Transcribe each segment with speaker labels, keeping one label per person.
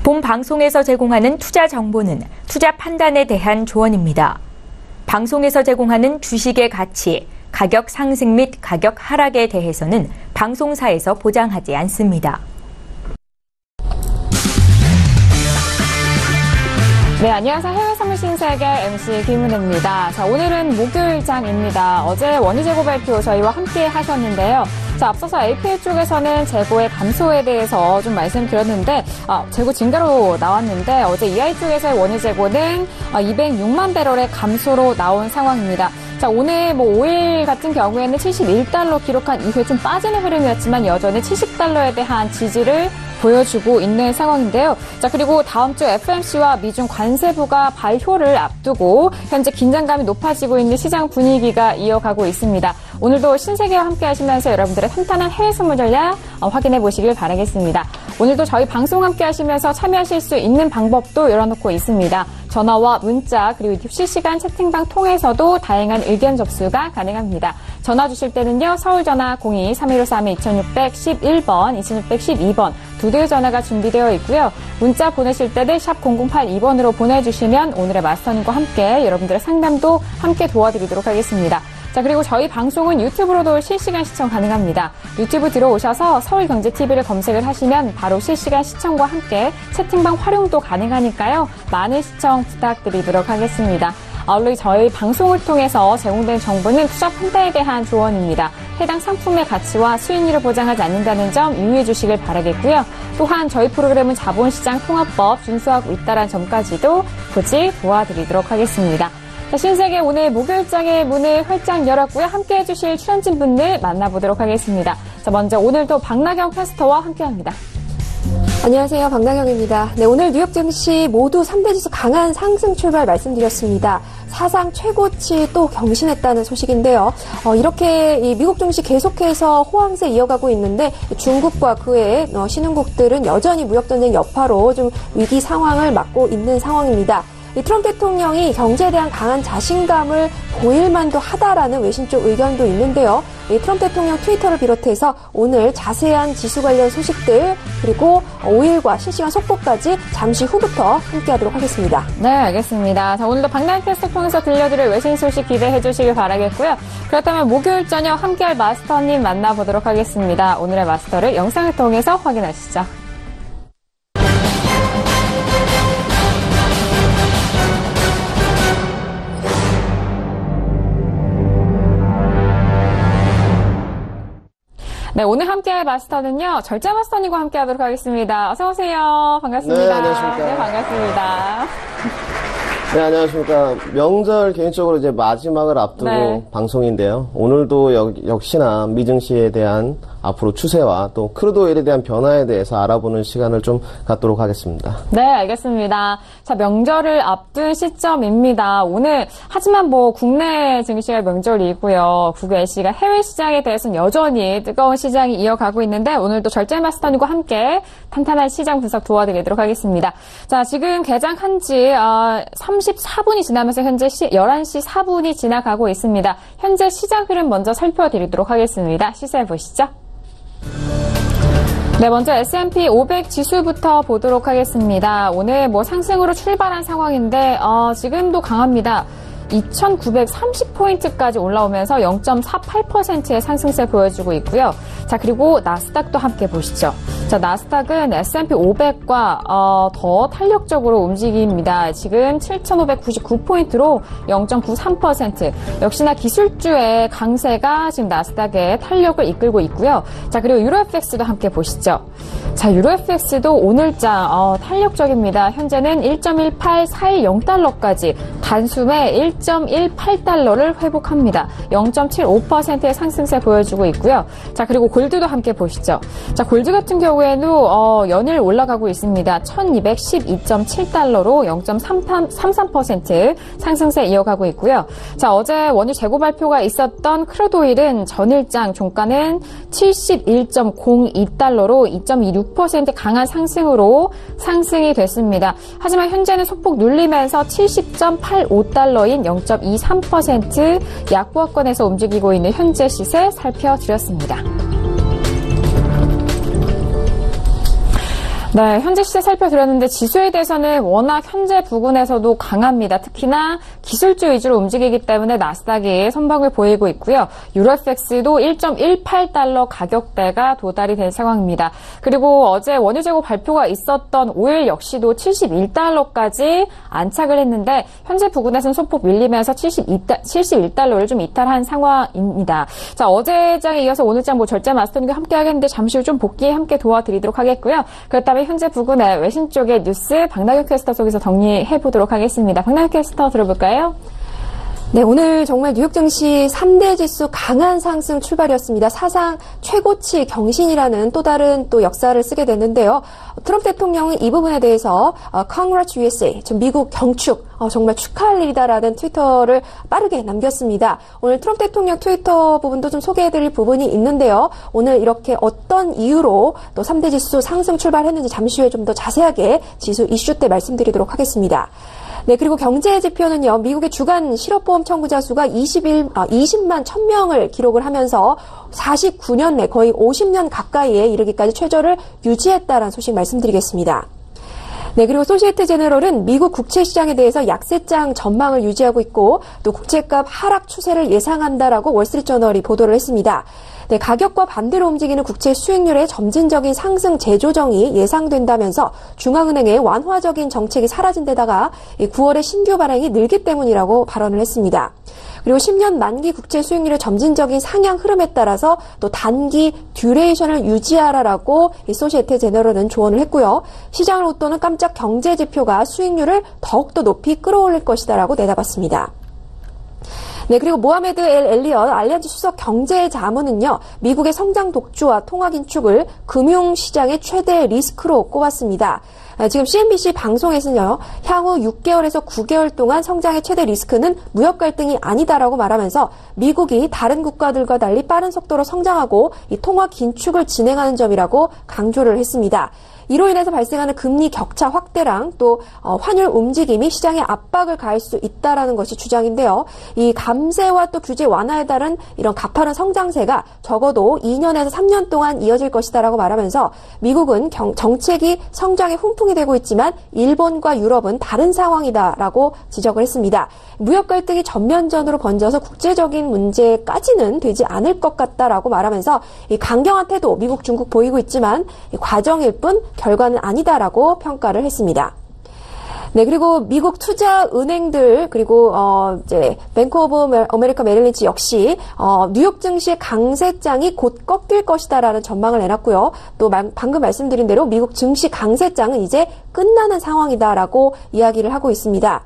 Speaker 1: 본 방송에서 제공하는 투자 정보는 투자 판단에 대한 조언입니다. 방송에서 제공하는 주식의 가치, 가격 상승 및 가격 하락에 대해서는 방송사에서 보장하지 않습니다.
Speaker 2: 네, 안녕하세요. 해외 선물 신세계 MC 김은혜입니다. 자, 오늘은 목요일장입니다. 어제 원유 재고 발표 저희와 함께 하셨는데요. 자, 앞서서 APA 쪽에서는 재고의 감소에 대해서 좀 말씀드렸는데, 재고 증가로 나왔는데, 어제 EI 쪽에서의 원유 재고는 206만 배럴의 감소로 나온 상황입니다. 자, 오늘 오일 같은 경우에는 71달러 기록한 이후에 좀 빠지는 흐름이었지만 여전히 70달러에 대한 지지를 보여주고 있는 상황인데요. 자, 그리고 다음 주 FMC와 미중 관세부가 발효를 앞두고 현재 긴장감이 높아지고 있는 시장 분위기가 이어가고 있습니다. 오늘도 신세계와 함께 하시면서 여러분들의 탄탄한 해외 선물 전략 확인해 보시길 바라겠습니다. 오늘도 저희 방송 함께 하시면서 참여하실 수 있는 방법도 열어놓고 있습니다. 전화와 문자 그리고 실시간 채팅방 통해서도 다양한 의견 접수가 가능합니다. 전화 주실 때는요. 서울전화 02-3153-2611번, 2612번 두 대의 전화가 준비되어 있고요. 문자 보내실 때는 샵 0082번으로 보내주시면 오늘의 마스터님과 함께 여러분들의 상담도 함께 도와드리도록 하겠습니다. 자, 그리고 저희 방송은 유튜브로도 실시간 시청 가능합니다. 유튜브 들어오셔서 서울경제TV를 검색을 하시면 바로 실시간 시청과 함께 채팅방 활용도 가능하니까요. 많은 시청 부탁드리도록 하겠습니다. 아울러 저희 방송을 통해서 제공된 정보는 투자 판단에 대한 조언입니다. 해당 상품의 가치와 수익률을 보장하지 않는다는 점 유의해 주시길 바라겠고요. 또한 저희 프로그램은 자본시장 통합법 준수하고 있다는 점까지도 굳이 도와드리도록 하겠습니다. 자, 신세계 오늘 목요일장의 문을 활짝 열었고요. 함께해 주실 출연진분들 만나보도록 하겠습니다. 자, 먼저 오늘도 박나경 캐스터와 함께합니다.
Speaker 3: 안녕하세요. 박나경입니다. 네, 오늘 뉴욕 증시 모두 3대 지수 강한 상승 출발 말씀드렸습니다. 사상 최고치 또 경신했다는 소식인데요. 이렇게 이 미국 증시 계속해서 호황세 이어가고 있는데 중국과 그 외에 신흥국들은 여전히 무역전쟁 여파로 좀 위기 상황을 맞고 있는 상황입니다. 이 트럼프 대통령이 경제에 대한 강한 자신감을 보일 만도 하다라는 외신 쪽 의견도 있는데요. 이 트럼프 대통령 트위터를 비롯해서 오늘 자세한 지수 관련 소식들 그리고 오일과 실시간 속보까지 잠시 후부터 함께하도록 하겠습니다.
Speaker 2: 네, 알겠습니다. 자, 오늘도 박나경 캐스터 통해서 들려드릴 외신 소식 기대해 주시길 바라겠고요. 그렇다면 목요일 저녁 함께할 마스터님 만나보도록 하겠습니다. 오늘의 마스터를 영상을 통해서 확인하시죠. 네, 오늘 함께할 마스터는요, 절제 마스터님과 함께하도록 하겠습니다. 어서 오세요. 반갑습니다.
Speaker 4: 네, 안녕하십니까.
Speaker 2: 네, 반갑습니다.
Speaker 4: 네, 안녕하십니까. 명절 개인적으로 이제 마지막을 앞두고
Speaker 2: 네.
Speaker 4: 방송인데요. 오늘도 역시나 미증시에 대한 앞으로 추세와 또 크루드 오일에 대한 변화에 대해서 알아보는 시간을 좀 갖도록 하겠습니다.
Speaker 2: 네, 알겠습니다. 자, 명절을 앞둔 시점입니다. 오늘, 하지만 국내 증시가 명절이고요. 국외 시간, 해외 시장에 대해서는 여전히 뜨거운 시장이 이어가고 있는데, 오늘도 절제 마스터님과 함께 탄탄한 시장 분석 도와드리도록 하겠습니다. 자, 지금 개장한 지 34분이 지나면서 현재 11시 4분이 지나가고 있습니다. 현재 시장 흐름 먼저 살펴드리도록 하겠습니다. 시세 보시죠. 네, 먼저 S&P 500 지수부터 보도록 하겠습니다. 오늘 상승으로 출발한 상황인데, 지금도 강합니다. 2,930포인트까지 올라오면서 0.48%의 상승세 보여주고 있고요. 자, 그리고 나스닥도 함께 보시죠. 자, 나스닥은 S&P 500과 더 탄력적으로 움직입니다. 지금 7,599포인트로 0.93%. 역시나 기술주의 강세가 지금 나스닥의 탄력을 이끌고 있고요. 자, 그리고 유로FX도 함께 보시죠. 자, 유로FX도 오늘장 탄력적입니다. 현재는 1.18410달러까지 단숨에 1.18달러를 회복합니다. 0.75%의 상승세 보여주고 있고요. 자, 그리고 골드도 함께 보시죠. 자, 골드 같은 경우에도 연일 올라가고 있습니다. 1212.7달러로 0.33% 상승세 이어가고 있고요. 자, 어제 원유 재고 발표가 있었던 크루드 오일은 전일장 종가는 71.02달러로 2.26% 강한 상승으로 상승이 됐습니다. 하지만 현재는 소폭 눌리면서 70.85달러인 0.23% 약보합권에서 움직이고 있는 현재 시세 살펴드렸습니다. 네, 현재 시세 살펴드렸는데 지수에 대해서는 워낙 현재 부근에서도 강합니다. 특히나 기술주 위주로 움직이기 때문에 나스닥이 선방을 보이고 있고요. 유로FX도 1.18달러 가격대가 도달이 된 상황입니다. 그리고 어제 원유 재고 발표가 있었던 오일 역시도 71달러까지 안착을 했는데 현재 부근에서는 소폭 밀리면서 71달러를 좀 이탈한 상황입니다. 자, 어제 장에 이어서 오늘 장 절제 마스터님과 함께 하겠는데 잠시 후 좀 복귀 함께 도와드리도록 하겠고요. 그렇다면 현재 부근의 외신 쪽의 뉴스 박나경 캐스터 속에서 정리해 보도록 하겠습니다. 박나경 캐스터 들어볼까요?
Speaker 3: 네, 오늘 정말 뉴욕 증시 3대 지수 강한 상승 출발이었습니다. 사상 최고치 경신이라는 또 다른 또 역사를 쓰게 됐는데요. 트럼프 대통령은 이 부분에 대해서 Congrats USA, 미국 경축, 정말 축하할 일이다라는 트위터를 빠르게 남겼습니다. 오늘 트럼프 대통령 트위터 부분도 좀 소개해드릴 부분이 있는데요. 오늘 이렇게 어떤 이유로 또 3대 지수 상승 출발했는지 잠시 후에 좀 더 자세하게 지수 이슈 때 말씀드리도록 하겠습니다. 네, 그리고 경제 지표는요, 미국의 주간 실업보험 청구자 수가 20만 1000명을 기록을 하면서 49년 내 거의 50년 가까이에 이르기까지 최저를 유지했다라는 소식 말씀드리겠습니다. 네, 그리고 소시에테 제너럴은 미국 국채 시장에 대해서 약세장 전망을 유지하고 있고 또 국채값 하락 추세를 예상한다라고 월스트리트저널이 보도를 했습니다. 네, 가격과 반대로 움직이는 국채 수익률의 점진적인 상승 재조정이 예상된다면서 중앙은행의 완화적인 정책이 사라진 데다가 9월에 신규 발행이 늘기 때문이라고 발언을 했습니다. 그리고 10년 만기 국채 수익률의 점진적인 상향 흐름에 따라서 또 단기 듀레이션을 유지하라라고 소시에테 제너럴은 조언을 했고요. 시장을 웃도는 깜짝 경제 지표가 수익률을 더욱더 높이 끌어올릴 것이다라고 내다봤습니다. 네, 그리고 모하메드 엘 엘리엇 알리안즈 수석 경제자문은요, 미국의 성장 독주와 통화 긴축을 금융시장의 최대 리스크로 꼽았습니다. 지금 CNBC 방송에서는요, 향후 6개월에서 9개월 동안 성장의 최대 리스크는 무역 갈등이 아니다라고 말하면서 미국이 다른 국가들과 달리 빠른 속도로 성장하고 이 통화 긴축을 진행하는 점이라고 강조를 했습니다. 이로 인해서 발생하는 금리 격차 확대랑 또 환율 움직임이 시장에 압박을 가할 수 있다라는 것이 주장인데요. 이 감세와 또 규제 완화에 따른 이런 가파른 성장세가 적어도 2년에서 3년 동안 이어질 것이다라고 말하면서 미국은 정책이 성장에 훈풍이 되고 있지만 일본과 유럽은 다른 상황이다라고 지적을 했습니다. 무역 갈등이 전면전으로 번져서 국제적인 문제까지는 되지 않을 것 같다라고 말하면서 이 강경한 태도 미국, 중국 보이고 있지만 과정일 뿐 결과는 아니다라고 평가를 했습니다. 네, 그리고 미국 투자 은행들 그리고 이제 뱅크 오브 아메리카 메릴린치 역시 뉴욕 증시의 강세장이 곧 꺾일 것이다라는 전망을 내놨고요. 또 방금 말씀드린 대로 미국 증시 강세장은 이제 끝나는 상황이다라고 이야기를 하고 있습니다.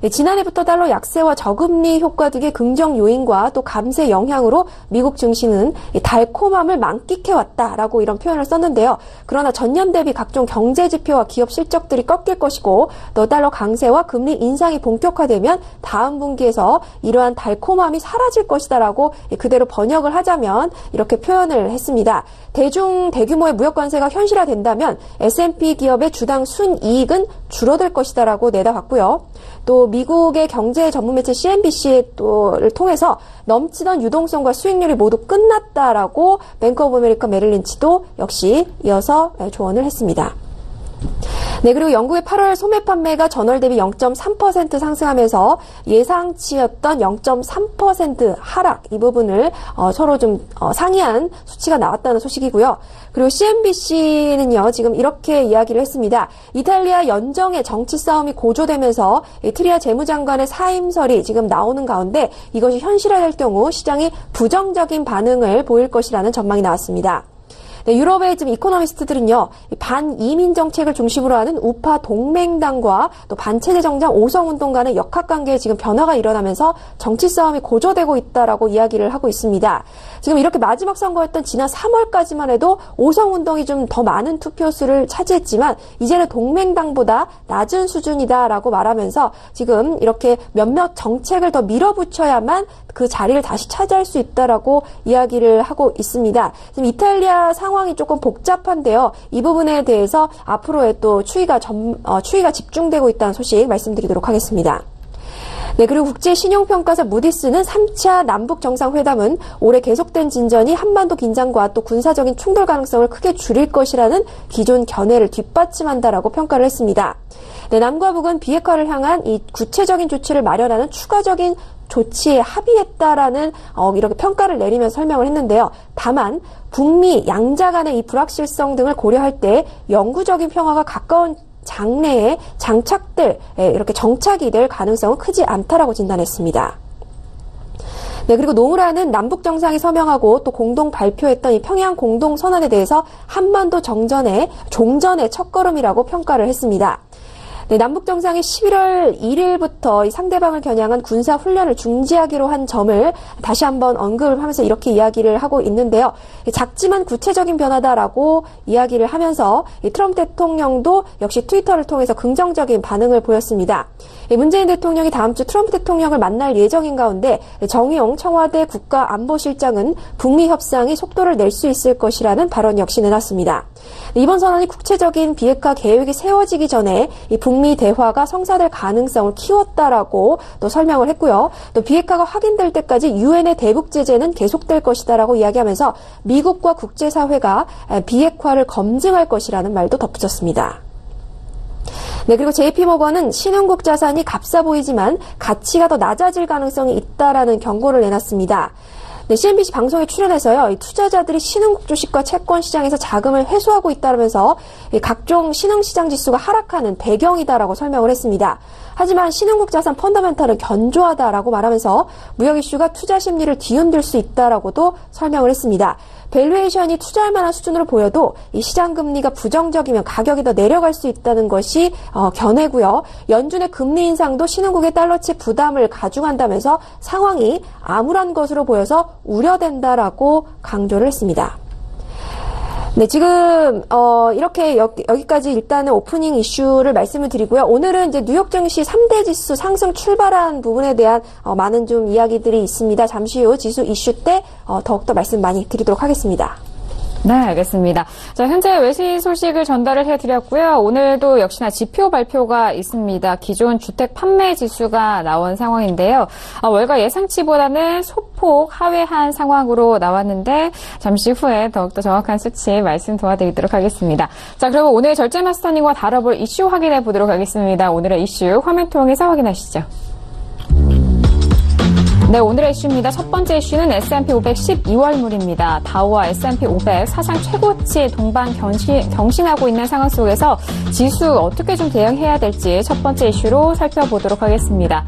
Speaker 3: 네, 지난해부터 달러 약세와 저금리 효과 등의 긍정 요인과 또 감세 영향으로 미국 증시는 달콤함을 만끽해왔다라고 이런 표현을 썼는데요. 그러나 전년 대비 각종 경제 지표와 기업 실적들이 꺾일 것이고 또 달러 강세와 금리 인상이 본격화되면 다음 분기에서 이러한 달콤함이 사라질 것이다라고 그대로 번역을 하자면 이렇게 표현을 했습니다. 대규모의 무역 관세가 현실화된다면 S&P 기업의 주당 순이익은 줄어들 것이다라고 내다봤고요. 또 미국의 경제 전문 매체 CNBC를 통해서 넘치던 유동성과 수익률이 모두 끝났다라고 뱅크 오브 아메리카 메릴린치도 역시 이어서 조언을 했습니다. 네, 그리고 영국의 8월 소매 판매가 전월 대비 0.3% 상승하면서 예상치였던 0.3% 하락 이 부분을 서로 좀 상이한 수치가 나왔다는 소식이고요. 그리고 CNBC는요, 지금 이렇게 이야기를 했습니다. 이탈리아 연정의 정치 싸움이 고조되면서 트리아 재무장관의 사임설이 지금 나오는 가운데 이것이 현실화될 경우 시장이 부정적인 반응을 보일 것이라는 전망이 나왔습니다. 네, 유럽의 지금 이코노미스트들은요, 반이민 정책을 중심으로 하는 우파 동맹당과 또 반체제 정장 오성운동 간의 역학관계에 지금 변화가 일어나면서 정치 싸움이 고조되고 있다라고 이야기를 하고 있습니다. 지금 이렇게 마지막 선거였던 지난 3월까지만 해도 오성운동이 좀 더 많은 투표수를 차지했지만 이제는 동맹당보다 낮은 수준이다라고 말하면서 지금 이렇게 몇몇 정책을 더 밀어붙여야만 그 자리를 다시 차지할 수 있다라고 이야기를 하고 있습니다. 지금 이탈리아 상황이 조금 복잡한데요. 이 부분에 대해서 앞으로의 또 추이가 집중되고 있다는 소식 말씀드리도록 하겠습니다. 네, 그리고 국제신용평가사 무디스는 3차 남북정상회담은 올해 계속된 진전이 한반도 긴장과 또 군사적인 충돌 가능성을 크게 줄일 것이라는 기존 견해를 뒷받침한다라고 평가를 했습니다. 네, 남과 북은 비핵화를 향한 이 구체적인 조치를 마련하는 추가적인 조치에 합의했다라는 이렇게 평가를 내리면서 설명을 했는데요. 다만 북미 양자 간의 이 불확실성 등을 고려할 때 영구적인 평화가 가까운 장래에 이렇게 정착이 될 가능성은 크지 않다라고 진단했습니다. 네, 그리고 노무라는 남북 정상이 서명하고 또 공동 발표했던 이 평양 공동 선언에 대해서 한반도 종전의 첫걸음이라고 평가를 했습니다. 네, 남북 정상이 11월 1일부터 상대방을 겨냥한 군사 훈련을 중지하기로 한 점을 다시 한번 언급을 하면서 이렇게 이야기를 하고 있는데요. 작지만 구체적인 변화다라고 이야기를 하면서 트럼프 대통령도 역시 트위터를 통해서 긍정적인 반응을 보였습니다. 문재인 대통령이 다음 주 트럼프 대통령을 만날 예정인 가운데 정의용 청와대 국가안보실장은 북미 협상이 속도를 낼 수 있을 것이라는 발언 역시 내놨습니다. 이번 선언이 국제적인 비핵화 계획이 세워지기 전에 이 북미 대화가 성사될 가능성을 키웠다라고 또 설명을 했고요. 또 비핵화가 확인될 때까지 유엔의 대북 제재는 계속될 것이다라고 이야기하면서 미국과 국제사회가 비핵화를 검증할 것이라는 말도 덧붙였습니다. 네, 그리고 JP모건은 신흥국 자산이 값싸 보이지만 가치가 더 낮아질 가능성이 있다라는 경고를 내놨습니다. 네, CNBC 방송에 출연해서요, 이 투자자들이 신흥국 주식과 채권 시장에서 자금을 회수하고 있다면서 각종 신흥시장 지수가 하락하는 배경이다라고 설명을 했습니다. 하지만 신흥국 자산 펀더멘털은 견조하다라고 말하면서 무역 이슈가 투자 심리를 뒤흔들 수 있다라고도 설명을 했습니다. 밸류에이션이 투자할 만한 수준으로 보여도 이 시장 금리가 부정적이면 가격이 더 내려갈 수 있다는 것이 견해고요. 연준의 금리 인상도 신흥국의 달러치 부담을 가중한다면서 상황이 암울한 것으로 보여서 우려된다라고 강조를 했습니다. 네, 지금 이렇게 여기까지 일단은 오프닝 이슈를 말씀을 드리고요. 오늘은 이제 뉴욕 증시 3대 지수 상승 출발한 부분에 대한 많은 좀 이야기들이 있습니다. 잠시 후 지수 이슈 때 더욱더 말씀 많이 드리도록 하겠습니다.
Speaker 2: 네, 알겠습니다. 자, 현재 외신 소식을 전달을 해드렸고요. 오늘도 역시나 지표 발표가 있습니다. 기존 주택 판매 지수가 나온 상황인데요. 월가 예상치보다는 소폭 하회한 상황으로 나왔는데 잠시 후에 더욱더 정확한 수치 말씀 도와드리도록 하겠습니다. 자, 그리고 오늘 절제 마스터님과 다뤄볼 이슈 확인해 보도록 하겠습니다. 오늘의 이슈 화면 통해서 확인하시죠. 네, 오늘의 이슈입니다. 첫 번째 이슈는 S&P 500 12월물입니다. 다우와 S&P 500 사상 최고치 동반 경신하고 있는 상황 속에서 지수 어떻게 좀 대응해야 될지 첫 번째 이슈로 살펴보도록 하겠습니다.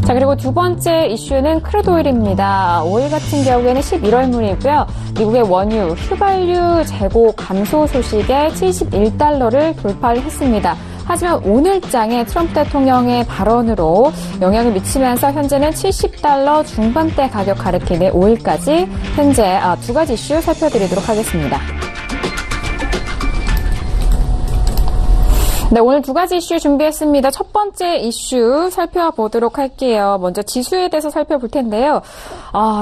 Speaker 2: 자, 그리고 두 번째 이슈는 크루드 오일입니다. 오일 같은 경우에는 11월물이고요. 미국의 원유, 휘발유 재고 감소 소식에 71달러를 돌파를 했습니다. 하지만 오늘장에 트럼프 대통령의 발언으로 영향을 미치면서 현재는 70달러 중반대 가격 가리키는 오일까지 현재 두 가지 이슈 살펴드리도록 하겠습니다. 네, 오늘 두 가지 이슈 준비했습니다. 첫 번째 이슈 살펴보도록 할게요. 먼저 지수에 대해서 살펴볼 텐데요.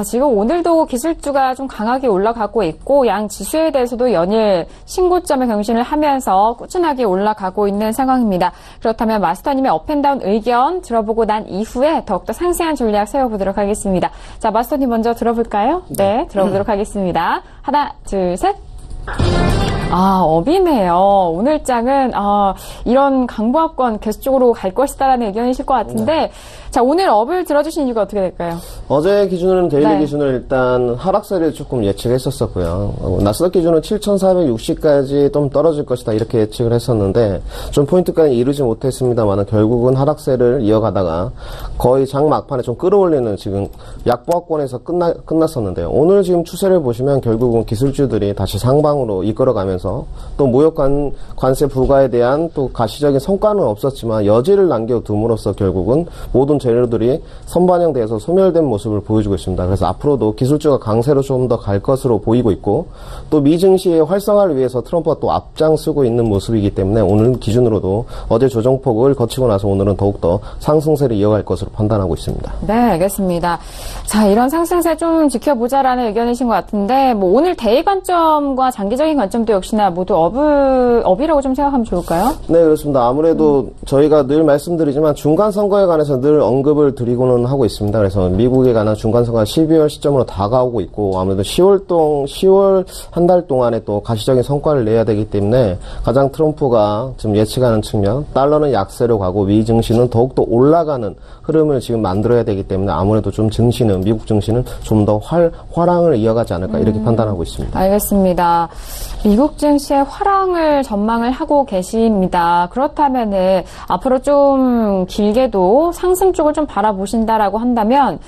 Speaker 2: 지금 오늘도 기술주가 좀 강하게 올라가고 있고 양 지수에 대해서도 연일 신고점에 경신을 하면서 꾸준하게 올라가고 있는 상황입니다. 그렇다면 마스터님의 업앤다운 의견 들어보고 난 이후에 더욱더 상세한 전략 세워보도록 하겠습니다. 자, 마스터님 먼저 들어볼까요? 네, 들어보도록 하겠습니다. 하나, 둘, 셋. 업이네요. 오늘장은 이런 강보합권 계속적으로 갈 것이다라는 의견이실 것 같은데 네. 자, 오늘 업을 들어주신 이유가 어떻게 될까요?
Speaker 4: 어제 기준으로는 데일리
Speaker 2: 네.
Speaker 4: 기준으로 일단 하락세를 조금 예측했었고요. 나스닥 기준은 7,460까지 좀 떨어질 것이다 이렇게 예측을 했었는데 좀 포인트까지 이루지 못했습니다만 결국은 하락세를 이어가다가 거의 장 막판에 좀 끌어올리는 지금 약보합권에서 끝났었는데요. 오늘 지금 추세를 보시면 결국은 기술주들이 다시 상방으로 이끌어가면서 또 무역 관세 부과에 대한 또 가시적인 성과는 없었지만 여지를 남겨둠으로써 결국은 모든 재료들이 선반영돼서 소멸된 모습을 보여주고 있습니다. 그래서 앞으로도 기술주가 강세로 좀 더 갈 것으로 보이고 있고 또 미증시의 활성화를 위해서 트럼프가 또 앞장서고 있는 모습이기 때문에 오늘 기준으로도 어제 조정폭을 거치고 나서 오늘은 더욱더 상승세를 이어갈 것으로 판단하고 있습니다.
Speaker 2: 네, 알겠습니다. 자, 이런 상승세 좀 지켜보자라는 의견이신 것 같은데 오늘 대일 관점과 장기적인 관점도 역시 역시나 모두 업이라고 좀 생각하면 좋을까요?
Speaker 4: 네, 그렇습니다. 아무래도 저희가 늘 말씀드리지만 중간 선거에 관해서 늘 언급을 드리고는 하고 있습니다. 그래서 미국에 관한 중간 선거가 12월 시점으로 다가오고 있고 아무래도 10월 한 달 동안에 또 가시적인 성과를 내야 되기 때문에 가장 트럼프가 지금 예측하는 측면, 달러는 약세로 가고 미 증시는 더욱더 올라가는 흐름을 지금 만들어야 되기 때문에 아무래도 좀 미국 증시는 좀 더 화랑을 이어가지 않을까 이렇게 판단하고 있습니다.
Speaker 2: 알겠습니다. 미국 증시의 화랑을 전망을 하고 계십니다. 그렇다면은 앞으로 좀 길게도 상승 쪽을 좀 바라보신다라고 한다면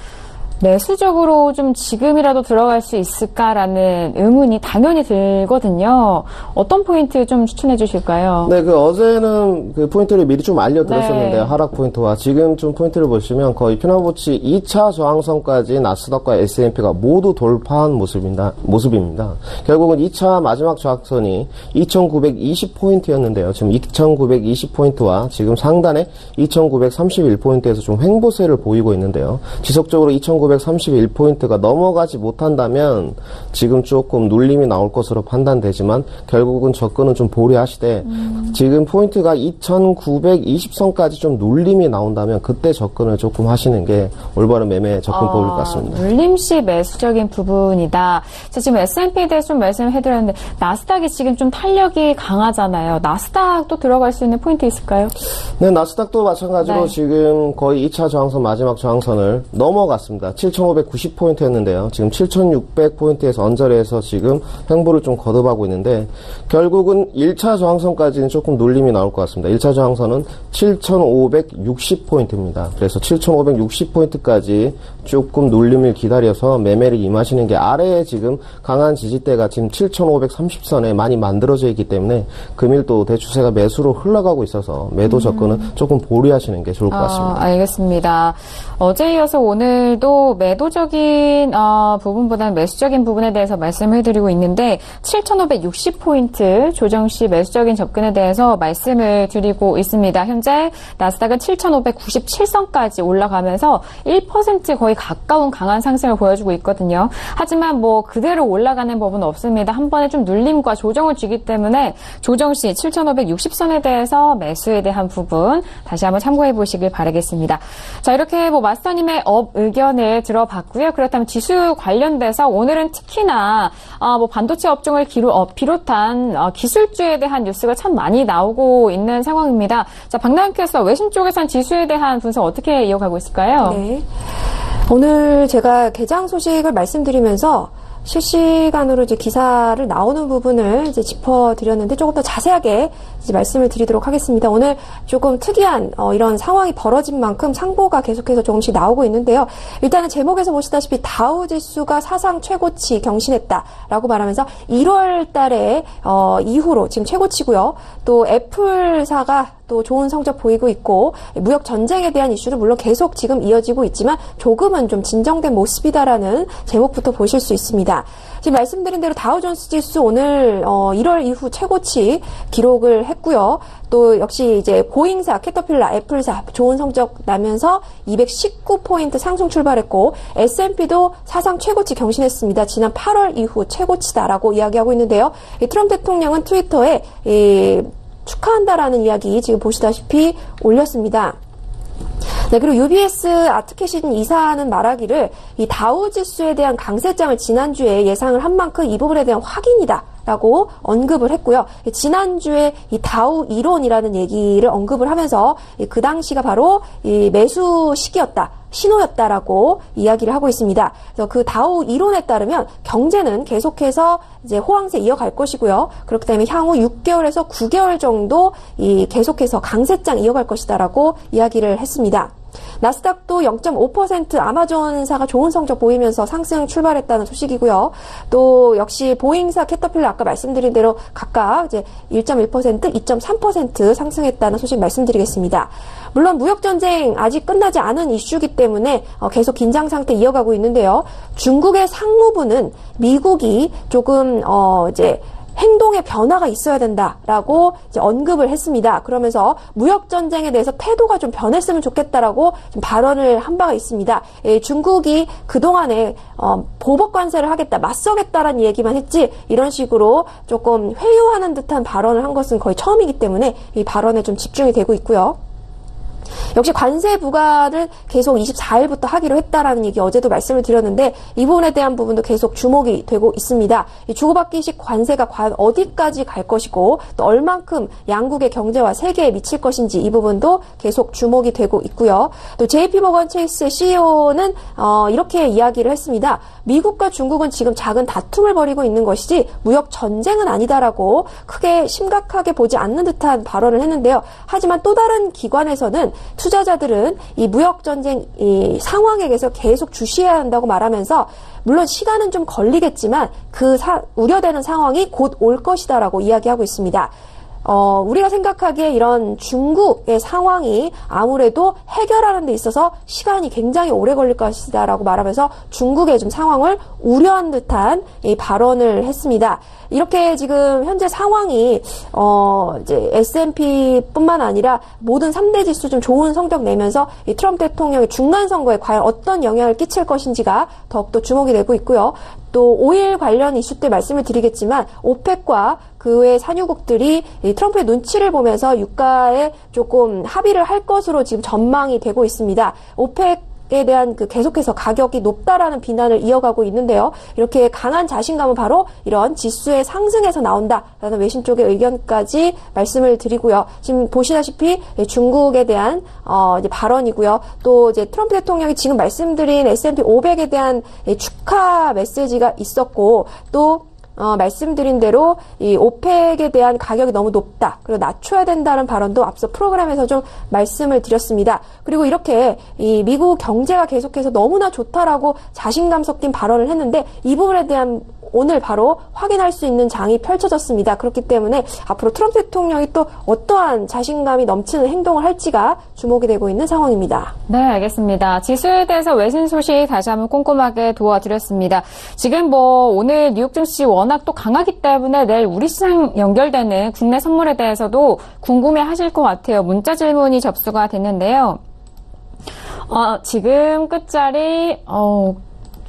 Speaker 2: 매수적으로 좀 지금이라도 들어갈 수 있을까라는 의문이 당연히 들거든요. 어떤 포인트 좀 추천해 주실까요?
Speaker 4: 네, 어제는 그 포인트를 미리 좀 알려드렸었는데요. 네. 하락 포인트와 지금 좀 포인트를 보시면 거의 피보나치 2차 저항선까지 나스닥과 S&P가 모두 돌파한 모습입니다. 결국은 2차 마지막 저항선이 2,920포인트였는데요. 지금 2,920포인트와 지금 상단에 2,931포인트에서 좀 횡보세를 보이고 있는데요. 지속적으로 2,931포인트가 넘어가지 못한다면 지금 조금 눌림이 나올 것으로 판단되지만 결국은 접근은 좀 보류하시되 지금 포인트가 2,920선까지 좀 눌림이 나온다면 그때 접근을 조금 하시는 게 올바른 매매 접근법일 것 같습니다.
Speaker 2: 눌림시 매수적인 부분이다. 자, 지금 S&P에 대해서 좀 말씀을 해드렸는데 나스닥이 지금 좀 탄력이 강하잖아요. 나스닥도 들어갈 수 있는 포인트 있을까요?
Speaker 4: 네, 나스닥도 마찬가지로
Speaker 2: 네.
Speaker 4: 지금 거의 2차 저항선 마지막 저항선을 넘어갔습니다. 7,590포인트였는데요. 지금 7,600포인트에서 언저리에서 지금 횡보를 좀 거듭하고 있는데 결국은 1차 저항선까지는 조금 눌림이 나올 것 같습니다. 1차 저항선은 7,560포인트입니다. 그래서 7,560포인트까지 조금 눌림을 기다려서 매매를 임하시는 게 아래에 지금 강한 지지대가 지금 7,530선에 많이 만들어져 있기 때문에 금일도 대추세가 매수로 흘러가고 있어서 매도 접근은 조금 보류하시는 게 좋을 것 같습니다.
Speaker 2: 알겠습니다. 어제 이어서 오늘도 매도적인 부분보다는 매수적인 부분에 대해서 말씀을 해드리고 있는데 7,560포인트 조정시 매수적인 접근에 대해서 말씀을 드리고 있습니다. 현재 나스닥은 7,597선까지 올라가면서 1% 거의 가까운 강한 상승을 보여주고 있거든요. 하지만 뭐 그대로 올라가는 법은 없습니다. 한 번에 좀 눌림과 조정을 주기 때문에 조정시 7,560선에 대해서 매수에 대한 부분 다시 한번 참고해 보시길 바라겠습니다. 자, 이렇게 뭐 마스터님의 업 의견을 들어봤고요. 그렇다면 지수 관련돼서 오늘은 특히나 뭐 반도체 업종을 비롯한 기술주에 대한 뉴스가 참 많이 나오고 있는 상황입니다. 자, 박나은께서 외신 쪽에선 지수에 대한 분석 어떻게 이어가고 있을까요?
Speaker 3: 네. 오늘 제가 개장 소식을 말씀드리면서 실시간으로 이제 기사를 나오는 부분을 이제 짚어드렸는데 조금 더 자세하게 이제 말씀을 드리도록 하겠습니다. 오늘 조금 특이한 이런 상황이 벌어진 만큼 상보가 계속해서 조금씩 나오고 있는데요. 일단은 제목에서 보시다시피 다우 지수가 사상 최고치 경신했다라고 말하면서 1월 달에 이후로 지금 최고치고요. 또 애플사가 또 좋은 성적 보이고 있고 무역 전쟁에 대한 이슈는 물론 계속 지금 이어지고 있지만 조금은 좀 진정된 모습이다라는 제목부터 보실 수 있습니다. 지금 말씀드린 대로 다우존스 지수 오늘 1월 이후 최고치 기록을 했고요. 또 역시 이제 보잉사, 캐터필라, 애플사 좋은 성적 나면서 219포인트 상승 출발했고 S&P도 사상 최고치 경신했습니다. 지난 8월 이후 최고치다라고 이야기하고 있는데요. 트럼프 대통령은 트위터에 축하한다라는 이야기 지금 보시다시피 올렸습니다. 네, 그리고 UBS 아트캐신 이사는 말하기를 이 다우 지수에 대한 강세장을 지난주에 예상을 한 만큼 이 부분에 대한 확인이다. 라고 언급을 했고요. 지난주에 이 다우 이론이라는 얘기를 언급을 하면서 그 당시가 바로 이 매수 시기였다. 신호였다라고 이야기를 하고 있습니다. 그래서 그 다우 이론에 따르면 경제는 계속해서 이제 호황세 이어갈 것이고요. 그렇기 때문에 향후 6개월에서 9개월 정도 이 계속해서 강세장 이어갈 것이다라고 이야기를 했습니다. 나스닥도 0.5% 아마존사가 좋은 성적 보이면서 상승 출발했다는 소식이고요. 또 역시 보잉사, 캐터필라 아까 말씀드린 대로 각각 이제 1.1%, 2.3% 상승했다는 소식 말씀드리겠습니다. 물론 무역전쟁 아직 끝나지 않은 이슈이기 때문에 계속 긴장 상태 이어가고 있는데요. 중국의 상무부는 미국이 조금 이제 행동의 변화가 있어야 된다라고 이제 언급을 했습니다. 그러면서 무역 전쟁에 대해서 태도가 좀 변했으면 좋겠다라고 좀 발언을 한 바가 있습니다. 중국이 그동안에 보복 관세를 하겠다, 맞서겠다라는 얘기만 했지 이런 식으로 조금 회유하는 듯한 발언을 한 것은 거의 처음이기 때문에 이 발언에 좀 집중이 되고 있고요. 역시 관세 부과를 계속 24일부터 하기로 했다라는 얘기 어제도 말씀을 드렸는데 이 부분에 대한 부분도 계속 주목이 되고 있습니다. 이 주고받기식 관세가 과연 어디까지 갈 것이고 또 얼만큼 양국의 경제와 세계에 미칠 것인지 이 부분도 계속 주목이 되고 있고요. 또 JP모건 체이스의 CEO는 이렇게 이야기를 했습니다. 미국과 중국은 지금 작은 다툼을 벌이고 있는 것이지 무역 전쟁은 아니다라고 크게 심각하게 보지 않는 듯한 발언을 했는데요. 하지만 또 다른 기관에서는 투자자들은 이 무역 전쟁 이 상황에 대해서 계속 주시해야 한다고 말하면서 물론 시간은 좀 걸리겠지만 우려되는 상황이 곧 올 것이다라고 이야기하고 있습니다. 우리가 생각하기에 이런 중국의 상황이 아무래도 해결하는 데 있어서 시간이 굉장히 오래 걸릴 것이다라고 말하면서 중국의 좀 상황을 우려한 듯한 이 발언을 했습니다. 이렇게 지금 현재 상황이 이제 S&P뿐만 아니라 모든 3대 지수 좀 좋은 성적 내면서 이 트럼프 대통령의 중간 선거에 과연 어떤 영향을 끼칠 것인지가 더욱더 주목이 되고 있고요. 또 오일 관련 이슈 때 말씀을 드리겠지만 오펙과 그 외 산유국들이 이 트럼프의 눈치를 보면서 유가에 조금 합의를 할 것으로 지금 전망이 되고 있습니다. 오펙에 대한 계속해서 가격이 높다라는 비난을 이어가고 있는데요. 이렇게 강한 자신감은 바로 이런 지수의 상승에서 나온다라는 외신 쪽의 의견까지 말씀을 드리고요. 지금 보시다시피 중국에 대한 이제 발언이고요. 또 이제 트럼프 대통령이 지금 말씀드린 S&P 500에 대한 축하 메시지가 있었고 또 말씀드린 대로 이 오펙에 대한 가격이 너무 높다. 그리고 낮춰야 된다는 발언도 앞서 프로그램에서 좀 말씀을 드렸습니다. 그리고 이렇게 이 미국 경제가 계속해서 너무나 좋다라고 자신감 섞인 발언을 했는데 이 부분에 대한 오늘 바로 확인할 수 있는 장이 펼쳐졌습니다. 그렇기 때문에 앞으로 트럼프 대통령이 또 어떠한 자신감이 넘치는 행동을 할지가 주목이 되고 있는 상황입니다.
Speaker 2: 네, 알겠습니다. 지수에 대해서 외신 소식 다시 한번 꼼꼼하게 도와드렸습니다. 지금 오늘 뉴욕 증시 워낙 또 강하기 때문에 내일 우리 시장 연결되는 국내 선물에 대해서도 궁금해 하실 것 같아요. 문자 질문이 접수가 됐는데요. 지금 끝자리,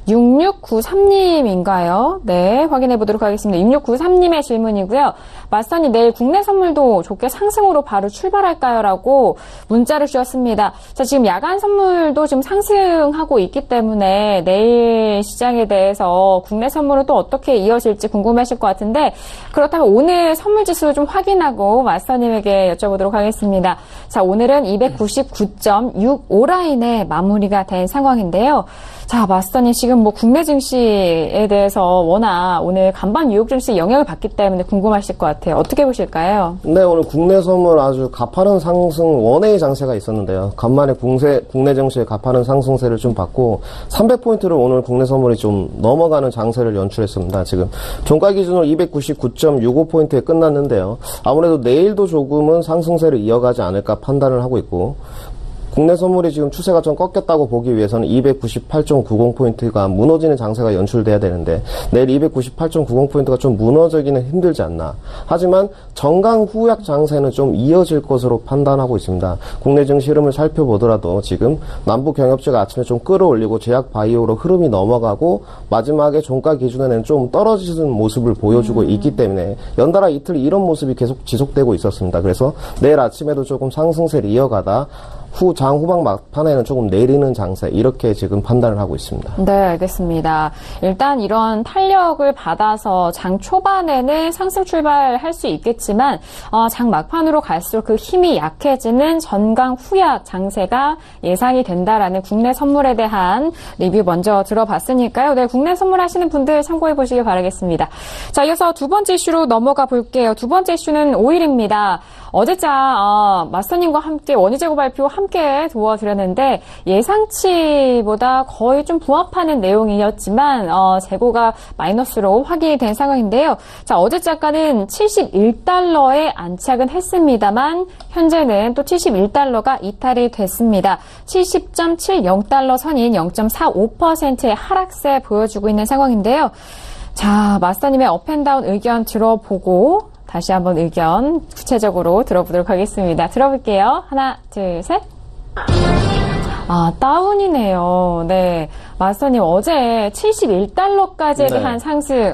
Speaker 2: 6693님인가요? 네, 확인해 보도록 하겠습니다. 6693님의 질문이고요. 마스터님, 내일 국내 선물도 좋게 상승으로 바로 출발할까요? 라고 문자를 주셨습니다. 자, 지금 야간 선물도 지금 상승하고 있기 때문에 내일 시장에 대해서 국내 선물은 또 어떻게 이어질지 궁금하실 것 같은데 그렇다면 오늘 선물 지수 좀 확인하고 마스터님에게 여쭤보도록 하겠습니다. 자, 오늘은 299.65 라인에 마무리가 된 상황인데요. 자, 마스터님 지금 국내 증시에 대해서 워낙 오늘 간밤 뉴욕 증시에 영향을 받기 때문에 궁금하실 것 같아요. 어떻게 보실까요?
Speaker 4: 네, 오늘 국내 선물 아주 가파른 상승 원웨이 장세가 있었는데요. 간만에 국내 증시의 가파른 상승세를 좀 받고 300포인트를 오늘 국내 선물이 좀 넘어가는 장세를 연출했습니다. 지금 종가 기준으로 299.65포인트에 끝났는데요. 아무래도 내일도 조금은 상승세를 이어가지 않을까 판단을 하고 있고 국내 선물이 지금 추세가 좀 꺾였다고 보기 위해서는 298.90포인트가 무너지는 장세가 연출돼야 되는데 내일 298.90포인트가 좀 무너지기는 힘들지 않나. 하지만 정강 후약 장세는 좀 이어질 것으로 판단하고 있습니다. 국내 증시 흐름을 살펴보더라도 지금 남부 경협지가 아침에 좀 끌어올리고 제약 바이오로 흐름이 넘어가고 마지막에 종가 기준에는 좀 떨어지는 모습을 보여주고 있기 때문에 연달아 이틀 이런 모습이 계속 지속되고 있었습니다. 그래서 내일 아침에도 조금 상승세를 이어가다 장후방 막판에는 조금 내리는 장세 이렇게 지금 판단을 하고 있습니다.
Speaker 2: 네, 알겠습니다. 일단 이런 탄력을 받아서 장 초반에는 상승 출발할 수 있겠지만 장 막판으로 갈수록 그 힘이 약해지는 전강 후약 장세가 예상이 된다라는 국내 선물에 대한 리뷰 먼저 들어봤으니까요. 네, 국내 선물 하시는 분들 참고해 보시길 바라겠습니다. 자, 이어서 두 번째 이슈로 넘어가 볼게요. 두 번째 이슈는 오일입니다. 어제자 마스터님과 함께 원유 재고 발표 함께 도와드렸는데 예상치보다 거의 좀 부합하는 내용이었지만 재고가 마이너스로 확인이 된 상황인데요. 자, 어제자가는 71달러에 안착은 했습니다만 현재는 또 71달러가 이탈이 됐습니다. 70.70달러 선인 0.45%의 하락세 보여주고 있는 상황인데요. 자, 마스터님의 업앤다운 의견 들어보고 다시 한번 의견 구체적으로 들어보도록 하겠습니다. 들어볼게요. 하나, 둘, 셋. 아, 다운이네요. 네. 마스터님, 어제 71달러까지에 대한 상승,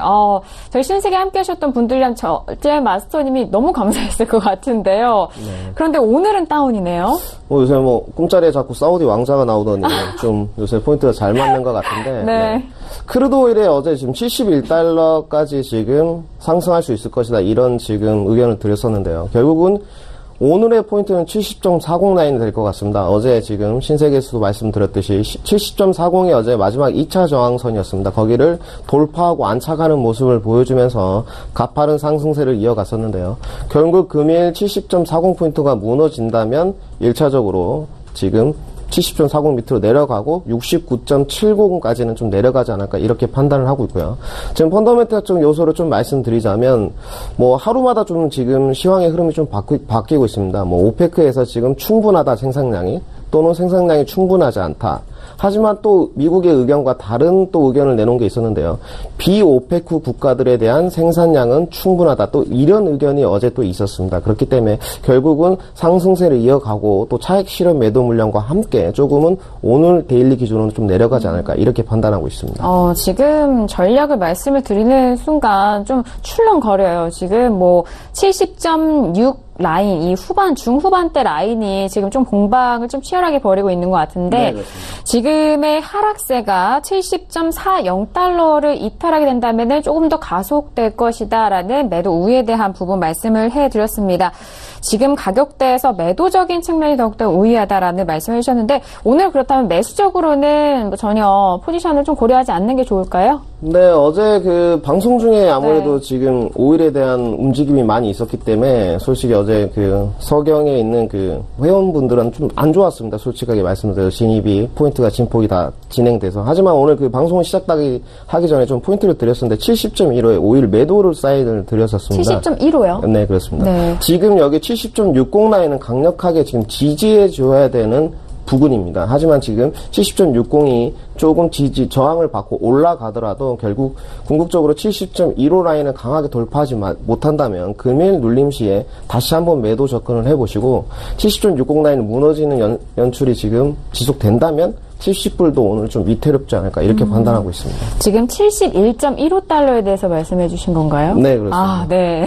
Speaker 2: 저희 신세계 함께 하셨던 분들이랑 어제 마스터님이 너무 감사했을 것 같은데요. 네. 그런데 오늘은 다운이네요.
Speaker 4: 요새 꿈자리에 자꾸 사우디 왕자가 나오더니 좀 요새 포인트가 잘 맞는 것 같은데.
Speaker 2: 네.
Speaker 4: 크루드 오일이 어제 지금 71달러까지 지금 상승할 수 있을 것이다. 이런 지금 의견을 드렸었는데요. 결국은 오늘의 포인트는 70.40 라인이 될 것 같습니다. 어제 지금 신세계에서도 말씀드렸듯이 70.40이 어제 마지막 2차 저항선이었습니다. 거기를 돌파하고 안착하는 모습을 보여주면서 가파른 상승세를 이어갔었는데요. 결국 금일 70.40 포인트가 무너진다면 1차적으로 지금 70.40 밑으로 내려가고 69.70까지는 좀 내려가지 않을까 이렇게 판단을 하고 있고요. 지금 펀더멘탈적 요소를 좀 말씀드리자면 하루마다 좀 지금 시황의 흐름이 좀 바뀌고 있습니다. 오페크에서 지금 충분하다 생산량이 또는 생산량이 충분하지 않다. 하지만 또 미국의 의견과 다른 또 의견을 내놓은 게 있었는데요. 비오페크 국가들에 대한 생산량은 충분하다. 또 이런 의견이 어제 또 있었습니다. 그렇기 때문에 결국은 상승세를 이어가고 또 차익 실현 매도 물량과 함께 조금은 오늘 데일리 기준으로 좀 내려가지 않을까 이렇게 판단하고 있습니다.
Speaker 2: 지금 전략을 말씀을 드리는 순간 좀 출렁거려요. 지금 70.6 라인, 이 중후반대 라인이 지금 좀 공방을 좀 치열하게 벌이고 있는 것 같은데, 네, 지금의 하락세가 70.40달러를 이탈하게 된다면 조금 더 가속될 것이다라는 매도 우위에 대한 부분 말씀을 해드렸습니다. 지금 가격대에서 매도적인 측면이 더욱더 우위하다라는 말씀을 해주셨는데, 오늘 그렇다면 매수적으로는 전혀 포지션을 좀 고려하지 않는 게 좋을까요?
Speaker 4: 네, 어제 그 방송 중에 아무래도 지금 오일에 대한 움직임이 많이 있었기 때문에 솔직히 어제 그 서경에 있는 그 회원분들은 좀 안 좋았습니다. 솔직하게 말씀드려서 진입이 포인트가 진폭이 다 진행돼서. 하지만 오늘 그 방송을 시작하기 전에 좀 포인트를 드렸었는데 70.15에 오일 매도를 사인을 드렸었습니다.
Speaker 2: 70.15요?
Speaker 4: 네, 그렇습니다.
Speaker 2: 네.
Speaker 4: 지금 여기 70.60 라인은 강력하게 지금 지지해 줘야 되는 부근입니다. 하지만 지금 70.60이 조금 저항을 받고 올라가더라도 결국 궁극적으로 70.15 라인을 강하게 돌파하지 못한다면 금일 눌림 시에 다시 한번 매도 접근을 해보시고 70.60 라인 무너지는 연출이 지금 지속된다면 70불도 오늘 좀 위태롭지 않을까 이렇게 판단하고 있습니다.
Speaker 2: 지금 71.15달러에 대해서 말씀해 주신 건가요?
Speaker 4: 네, 그렇습니다.
Speaker 2: 아, 네.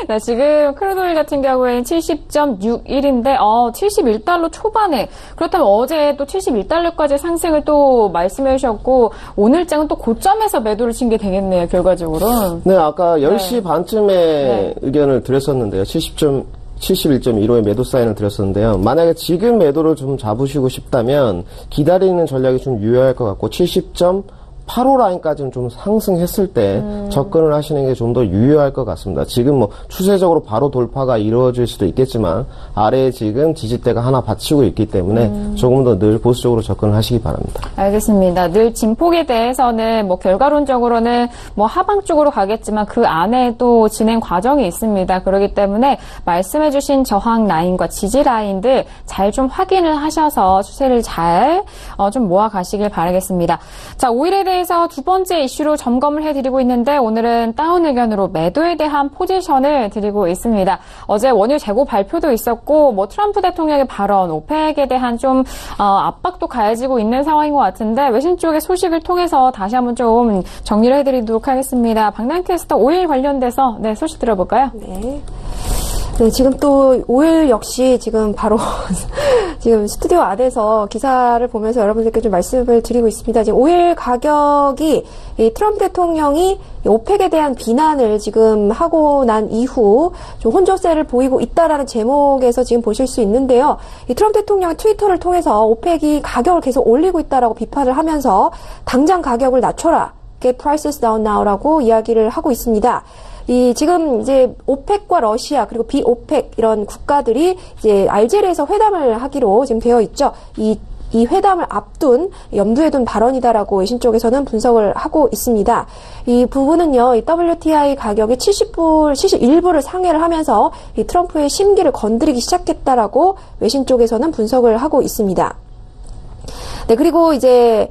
Speaker 2: 자, 지금 크루드 오일 같은 경우에는 70.61인데 71달러 초반에, 그렇다면 어제 또 71달러까지 상승을 또 말씀해 주셨고 오늘장은 또 고점에서 매도를 친 게 되겠네요, 결과적으로.
Speaker 4: 네, 아까 10시 반쯤에 의견을 드렸었는데요. 71.15의 매도 사인을 드렸었는데요. 만약에 지금 매도를 좀 잡으시고 싶다면 기다리는 전략이 좀 유효할 것 같고 70.85 라인까지는 좀 상승했을 때 접근을 하시는 게 좀 더 유효할 것 같습니다. 지금 추세적으로 바로 돌파가 이루어질 수도 있겠지만 아래에 지금 지지대가 하나 받치고 있기 때문에 조금 더 늘 보수적으로 접근을 하시기 바랍니다.
Speaker 2: 알겠습니다. 늘 진폭에 대해서는 결과론적으로는 하방 쪽으로 가겠지만 그 안에 또 진행 과정이 있습니다. 그렇기 때문에 말씀해주신 저항 라인과 지지 라인들 잘 좀 확인을 하셔서 추세를 잘 좀 모아 가시길 바라겠습니다. 자, 오일에 대해서 두 번째 이슈로 점검을 해드리고 있는데 오늘은 다운 의견으로 매도에 대한 포지션을 드리고 있습니다. 어제 원유 재고 발표도 있었고 트럼프 대통령의 발언, 오펙에 대한 좀 압박도 가해지고 있는 상황인 것 같은데 외신 쪽의 소식을 통해서 다시 한번 좀 정리를 해드리도록 하겠습니다. 박남캐스터 오일 관련돼서 소식 들어볼까요?
Speaker 3: 네, 지금 또 오일 역시 지금 바로 지금 스튜디오 안에서 기사를 보면서 여러분들께 좀 말씀을 드리고 있습니다. 지금 오일 가격이 이 트럼프 대통령이 오펙에 대한 비난을 지금 하고 난 이후 좀 혼조세를 보이고 있다라는 제목에서 지금 보실 수 있는데요. 이 트럼프 대통령이 트위터를 통해서 오펙이 가격을 계속 올리고 있다라고 비판을 하면서 당장 가격을 낮춰라. Get prices down now라고 이야기를 하고 있습니다. 지금 이제 오펙과 러시아 그리고 비오펙 이런 국가들이 이제 알제리에서 회담을 하기로 지금 되어 있죠. 이 회담을 앞둔 염두에 둔 발언이다라고 외신 쪽에서는 분석을 하고 있습니다. 이 부분은요, 이 WTI 가격이 71불을 상회를 하면서 이 트럼프의 심기를 건드리기 시작했다라고 외신 쪽에서는 분석을 하고 있습니다. 네, 그리고 이제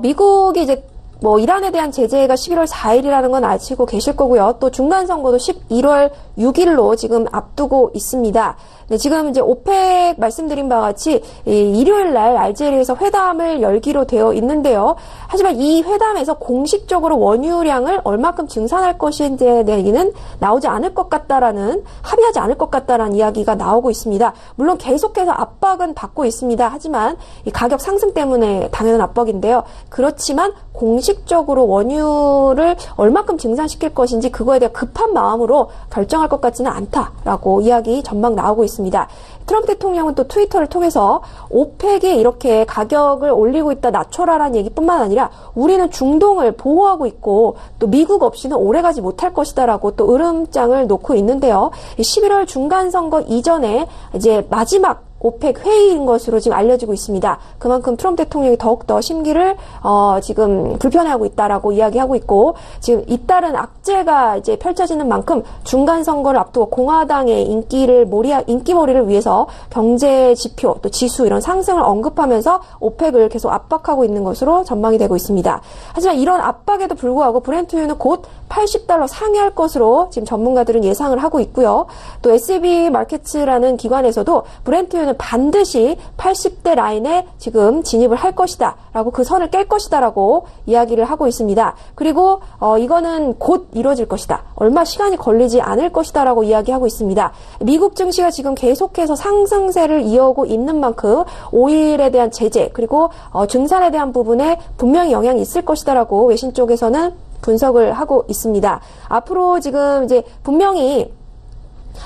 Speaker 3: 미국이 이제 뭐 이란에 대한 제재가 11월 4일이라는 건 아시고 계실 거고요. 또 중간 선거도 11월 6일로 지금 앞두고 있습니다. 네, 지금 이제 오펙 말씀드린 바와 같이 일요일 날 알제리에서 회담을 열기로 되어 있는데요. 하지만 이 회담에서 공식적으로 원유량을 얼마큼 증산할 것인지에 대한 얘기는 나오지 않을 것 같다라는, 합의하지 않을 것 같다라는 이야기가 나오고 있습니다. 물론 계속해서 압박은 받고 있습니다. 하지만 이 가격 상승 때문에 당연한 압박인데요. 그렇지만 공식적으로 원유를 얼마큼 증산시킬 것인지 그거에 대한 급한 마음으로 결정할 것 같지는 않다라고 이야기 전망 나오고 있습니다. 트럼프 대통령은 또 트위터를 통해서 오펙이 이렇게 가격을 올리고 있다, 낮춰라라는 얘기뿐만 아니라 우리는 중동을 보호하고 있고 또 미국 없이는 오래가지 못할 것이다라고 또 으름장을 놓고 있는데요. 11월 중간선거 이전에 이제 마지막 오펙 회의인 것으로 지금 알려지고 있습니다. 그만큼 트럼프 대통령이 더욱더 심기를 지금 불편해하고 있다라고 이야기하고 있고, 지금 잇따른 악재가 이제 펼쳐지는 만큼 중간 선거를 앞두고 공화당의 인기몰이를 위해서 경제 지표 또 지수 이런 상승을 언급하면서 오펙을 계속 압박하고 있는 것으로 전망이 되고 있습니다. 하지만 이런 압박에도 불구하고 브렌트유는 곧 $80 상회할 것으로 지금 전문가들은 예상을 하고 있고요. 또 SB 마켓츠라는 기관에서도 브렌트유는 반드시 80대 라인에 지금 진입을 할 것이다 라고, 그 선을 깰 것이다 라고 이야기를 하고 있습니다. 그리고 이거는 곧 이루어질 것이다, 얼마 시간이 걸리지 않을 것이다 라고 이야기하고 있습니다. 미국 증시가 지금 계속해서 상승세를 이어오고 있는 만큼 오일에 대한 제재 그리고 증산에 대한 부분에 분명히 영향이 있을 것이다 라고 외신 쪽에서는 분석을 하고 있습니다. 앞으로 지금 이제 분명히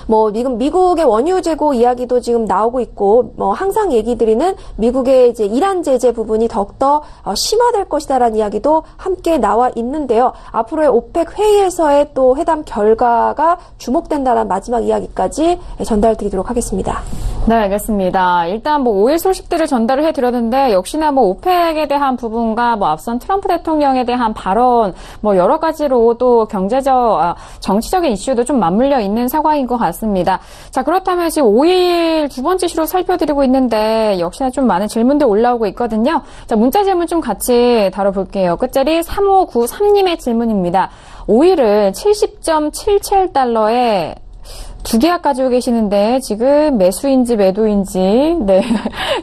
Speaker 3: 뭐 미국의 원유 재고 이야기도 지금 나오고 있고, 뭐 항상 얘기 드리는 미국의 이제 이란 제재 부분이 더욱더 심화될 것이다라는 이야기도 함께 나와 있는데요. 앞으로의 오펙 회의에서의 또 회담 결과가 주목된다는 마지막 이야기까지 전달드리도록 하겠습니다.
Speaker 2: 네, 알겠습니다. 일단 뭐 오일 소식들을 전달을 해드렸는데, 역시나 뭐 오펙에 대한 부분과 뭐 앞선 트럼프 대통령에 대한 발언, 뭐 여러 가지로 또 경제적, 정치적인 이슈도 좀 맞물려 있는 상황인 것 같습니다. 자, 그렇다면 지금 오일 두 번째 이슈로 살펴드리고 있는데, 역시나 좀 많은 질문들 올라오고 있거든요. 자, 문자 질문 좀 같이 다뤄볼게요. 끝자리 3593님의 질문입니다. 오일은 70.77달러에 두 계약 가지고 계시는데 지금 매수인지 매도인지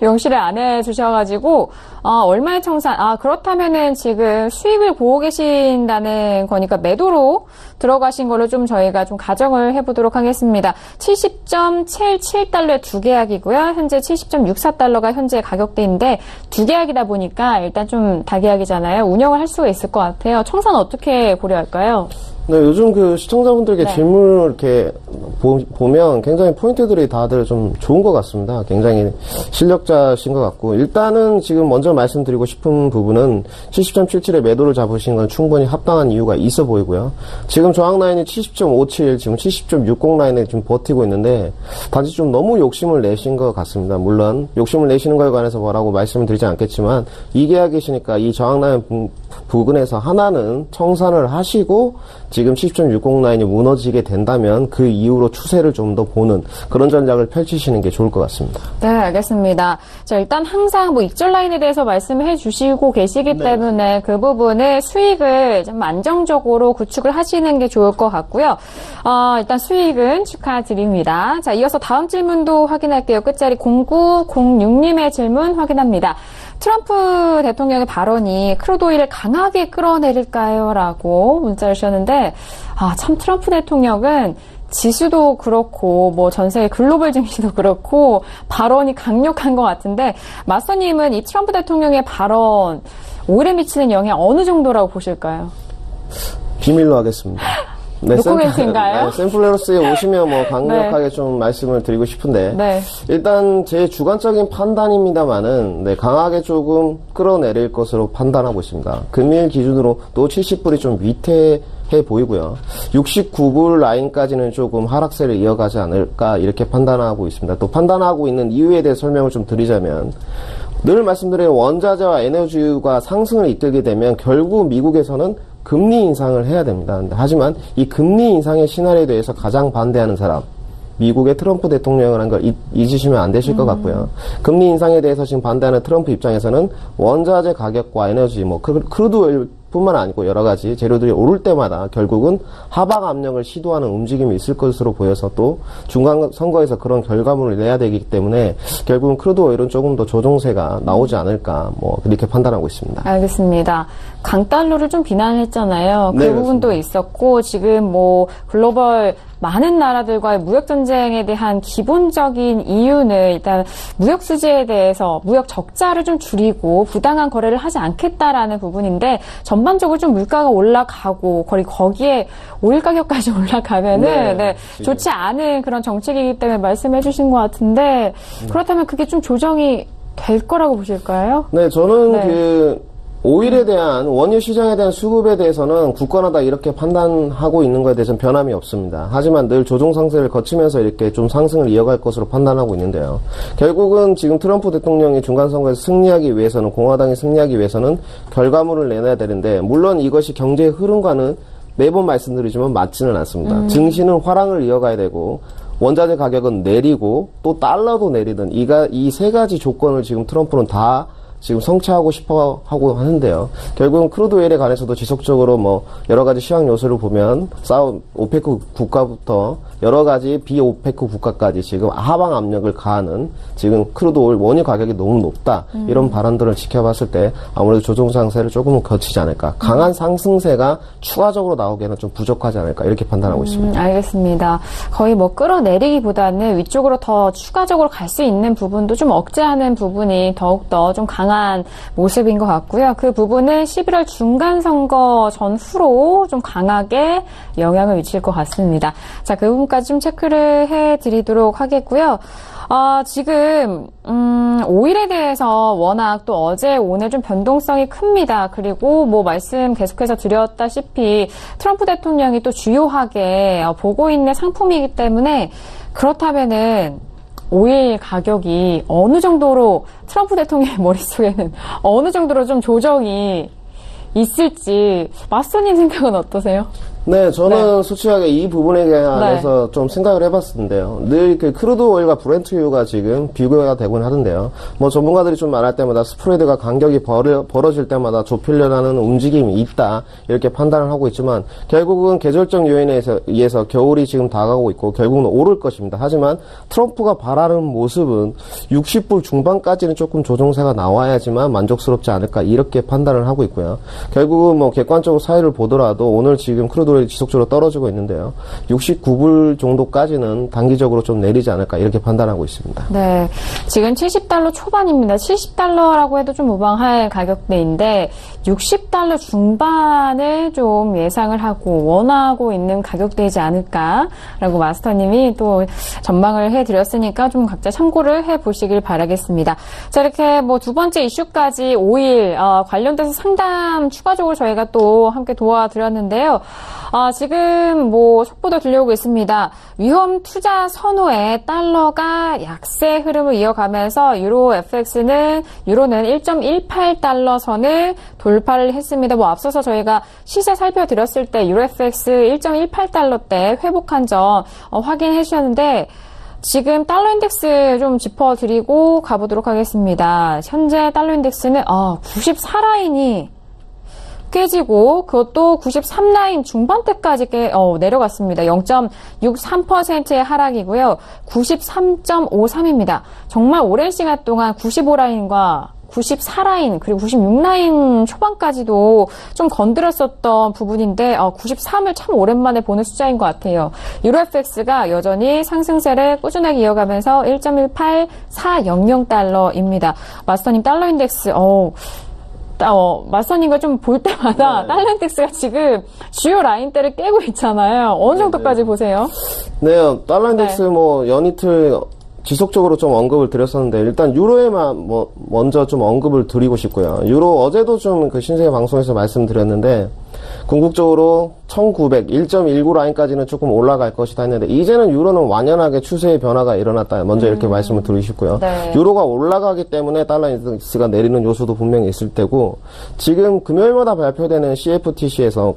Speaker 2: 명시를 안 해주셔가지고 얼마의 청산, 그렇다면은 지금 수익을 보고 계신다는 거니까 매도로 들어가신 걸로 좀 저희가 좀 가정을 해보도록 하겠습니다. 70.77달러의 두 계약이고요. 현재 70.64달러가 현재 가격대인데 두 계약이다 보니까 일단 좀 다계약이잖아요. 운영을 할 수가 있을 것 같아요. 청산 어떻게 고려할까요?
Speaker 4: 네, 요즘 그 시청자분들께 질문을 이렇게 보면 굉장히 포인트들이 다들 좀 좋은 것 같습니다. 굉장히 실력자신 것 같고, 일단은 지금 먼저 말씀드리고 싶은 부분은 70.77에 매도를 잡으신 건 충분히 합당한 이유가 있어 보이고요. 지금 저항 라인이 70.57, 지금 70.60 라인에 좀 버티고 있는데, 단지 좀 너무 욕심을 내신 것 같습니다. 물론 욕심을 내시는 거에 관해서 뭐라고 말씀을 드리지 않겠지만, 이 계약이시니까 이 저항 라인 부근에서 하나는 청산을 하시고 지금 70.60 라인이 무너지게 된다면 그 이후로 추세를 좀 더 보는 그런 전략을 펼치시는 게 좋을 것 같습니다.
Speaker 2: 네, 알겠습니다. 자, 일단 항상 뭐 익절 라인에 대해서 말씀해 주시고 계시기 때문에 그 부분에 수익을 좀 안정적으로 구축을 하시는 게 좋을 것 같고요. 일단 수익은 축하드립니다. 자, 이어서 다음 질문도 확인할게요. 끝자리 0906님의 질문 확인합니다. 트럼프 대통령의 발언이 크루드 오일을 강하게 끌어내릴까요? 라고 문자를 주셨는데, 참 트럼프 대통령은 지수도 그렇고 뭐 전 세계 글로벌 증시도 그렇고 발언이 강력한 것 같은데, 마스터님은 이 트럼프 대통령의 발언 오일에 미치는 영향 어느 정도라고 보실까요?
Speaker 4: 비밀로 하겠습니다. 네,
Speaker 2: 놓고 계신가요?
Speaker 4: 샘플레러스에 오시면 뭐 강력하게 좀 말씀을 드리고 싶은데, 일단 제 주관적인 판단입니다만은 강하게 조금 끌어내릴 것으로 판단하고 있습니다. 금일 기준으로 또 70불이 좀 위태해 보이고요. 69불 라인까지는 조금 하락세를 이어가지 않을까 이렇게 판단하고 있습니다. 또 판단하고 있는 이유에 대해 설명을 좀 드리자면, 늘 말씀드린 원자재와 에너지가 상승을 이끌게 되면 결국 미국에서는 금리 인상을 해야 됩니다. 하지만 이 금리 인상의 시나리오에 대해서 가장 반대하는 사람, 미국의 트럼프 대통령이라는 걸 잊으시면 안 되실 것 같고요. 금리 인상에 대해서 지금 반대하는 트럼프 입장에서는 원자재 가격과 에너지, 크루드 오일 뿐만 아니고 여러 가지 재료들이 오를 때마다 결국은 하방 압력을 시도하는 움직임이 있을 것으로 보여서 또 중간 선거에서 그런 결과물을 내야 되기 때문에 결국은 크루드 오일은 조금 더 조정세가 나오지 않을까 뭐 그렇게 판단하고 있습니다.
Speaker 2: 알겠습니다. 강달러를 좀 비난했잖아요. 그
Speaker 4: 네,
Speaker 2: 부분도
Speaker 4: 그렇습니다.
Speaker 2: 있었고 지금 뭐 글로벌 많은 나라들과의 무역 전쟁에 대한 기본적인 이유는 일단 무역 수지에 대해서 무역 적자를 좀 줄이고 부당한 거래를 하지 않겠다라는 부분인데 전반적으로 좀 물가가 올라가고 거기에 오일 가격까지 올라가면은 네, 좋지 않은 그런 정책이기 때문에 말씀해 주신 것 같은데 그렇다면 그게 좀 조정이 될 거라고 보실까요?
Speaker 4: 네, 저는
Speaker 2: 네.
Speaker 4: 오일에 대한 원유 시장에 대한 수급에 대해서는 굳건하다 이렇게 판단하고 있는 것에 대해서는 변함이 없습니다. 하지만 늘 조정 상승을 거치면서 이렇게 좀 상승을 이어갈 것으로 판단하고 있는데요. 결국은 지금 트럼프 대통령이 중간 선거에서 승리하기 위해서는 공화당이 승리하기 위해서는 결과물을 내놔야 되는데 물론 이것이 경제의 흐름과는 매번 말씀드리지만 맞지는 않습니다. 증시는 화랑을 이어가야 되고 원자재 가격은 내리고 또 달러도 내리든 이 세 가지 조건을 지금 트럼프는 다 지금 성취하고 싶어 하고 하는데요. 결국은 크루드 오일에 관해서도 지속적으로 뭐 여러 가지 시황 요소를 보면 오페크 국가부터 여러 가지 비오페크 국가까지 지금 하방 압력을 가하는 지금 크루드 오일 원유 가격이 너무 높다. 이런 발언들을 지켜봤을 때 아무래도 조정 상세를 조금은 거치지 않을까. 강한 상승세가 추가적으로 나오기에는 좀 부족하지 않을까 이렇게 판단하고 있습니다.
Speaker 2: 알겠습니다. 거의 뭐 끌어내리기보다는 위쪽으로 더 추가적으로 갈 수 있는 부분도 좀 억제하는 부분이 더욱더 좀 강한 모습인 것 같고요. 그 부분은 11월 중간선거 전후로 좀 강하게 영향을 미칠 것 같습니다. 자, 그 부분까지 좀 체크를 해드리도록 하겠고요. 지금 오일에 대해서 워낙 또 어제 오늘 좀 변동성이 큽니다. 그리고 뭐 말씀 계속해서 드렸다시피 트럼프 대통령이 또 주요하게 보고 있는 상품이기 때문에 그렇다면은 오일 가격이 어느 정도로 트럼프 대통령의 머릿속에는 어느 정도로 좀 조정이 있을지 마스터님 생각은 어떠세요?
Speaker 4: 네, 저는 솔직하게 이 부분에 대해서 좀 생각을 해봤었는데요. 늘 그 크루드 오일과 브렌트유가 지금 비교가 되곤 하던데요. 뭐 전문가들이 좀 말할 때마다 스프레드가 간격이 벌어질 때마다 좁히려는 움직임이 있다 이렇게 판단을 하고 있지만 결국은 계절적 요인에 의해서 겨울이 지금 다가오고 있고 결국은 오를 것입니다. 하지만 트럼프가 바라는 모습은 60불 중반까지는 조금 조정세가 나와야지만 만족스럽지 않을까 이렇게 판단을 하고 있고요. 결국은 뭐 객관적으로 사이를 보더라도 오늘 지금 크루드 지속적으로 떨어지고 있는데요. 69불 정도까지는 단기적으로 좀 내리지 않을까 이렇게 판단하고 있습니다.
Speaker 2: 네, 지금 70달러 초반입니다. 70달러라고 해도 좀 무방할 가격대인데 60달러 중반을 좀 예상을 하고 원하고 있는 가격대이지 않을까라고 마스터님이 또 전망을 해드렸으니까 좀 각자 참고를 해보시길 바라겠습니다. 자, 이렇게 뭐 두 번째 이슈까지 오일 관련돼서 상담 추가적으로 저희가 또 함께 도와드렸는데요. 지금 뭐 속보도 들려오고 있습니다. 위험 투자 선호에 달러가 약세 흐름을 이어가면서 유로는 1.18달러 선을 돌파를 했습니다. 뭐 앞서서 저희가 시세 살펴드렸을 때 유로 FX 1.18달러대 회복한 점 확인해 주셨는데 지금 달러 인덱스 좀 짚어드리고 가보도록 하겠습니다. 현재 달러 인덱스는 94라인이 깨지고 그것도 93라인 중반대까지 내려갔습니다. 0.63%의 하락이고요. 93.53입니다. 정말 오랜 시간 동안 95라인과 94라인 그리고 96라인 초반까지도 좀 건드렸었던 부분인데 93을 참 오랜만에 보는 숫자인 것 같아요. 유로 FX가 여전히 상승세를 꾸준하게 이어가면서 1.18400달러입니다. 마스터님 달러 인덱스 마스터님과 좀 볼 때마다 달러 인덱스가 지금 주요 라인대를 깨고 있잖아요. 어느 정도까지 보세요?
Speaker 4: 네, 달러 인덱스 뭐 연이틀 지속적으로 좀 언급을 드렸었는데 일단 유로에만 먼저 좀 언급을 드리고 싶고요. 유로 어제도 좀 그 신세계 방송에서 말씀드렸는데 궁극적으로 1900, 1.19 라인까지는 조금 올라갈 것이다 했는데 이제는 유로는 완연하게 추세의 변화가 일어났다. 먼저 이렇게 말씀을 드리고 싶고요.
Speaker 2: 네.
Speaker 4: 유로가 올라가기 때문에 달러 인덱스가 내리는 요소도 분명히 있을 테고 지금 금요일마다 발표되는 CFTC에서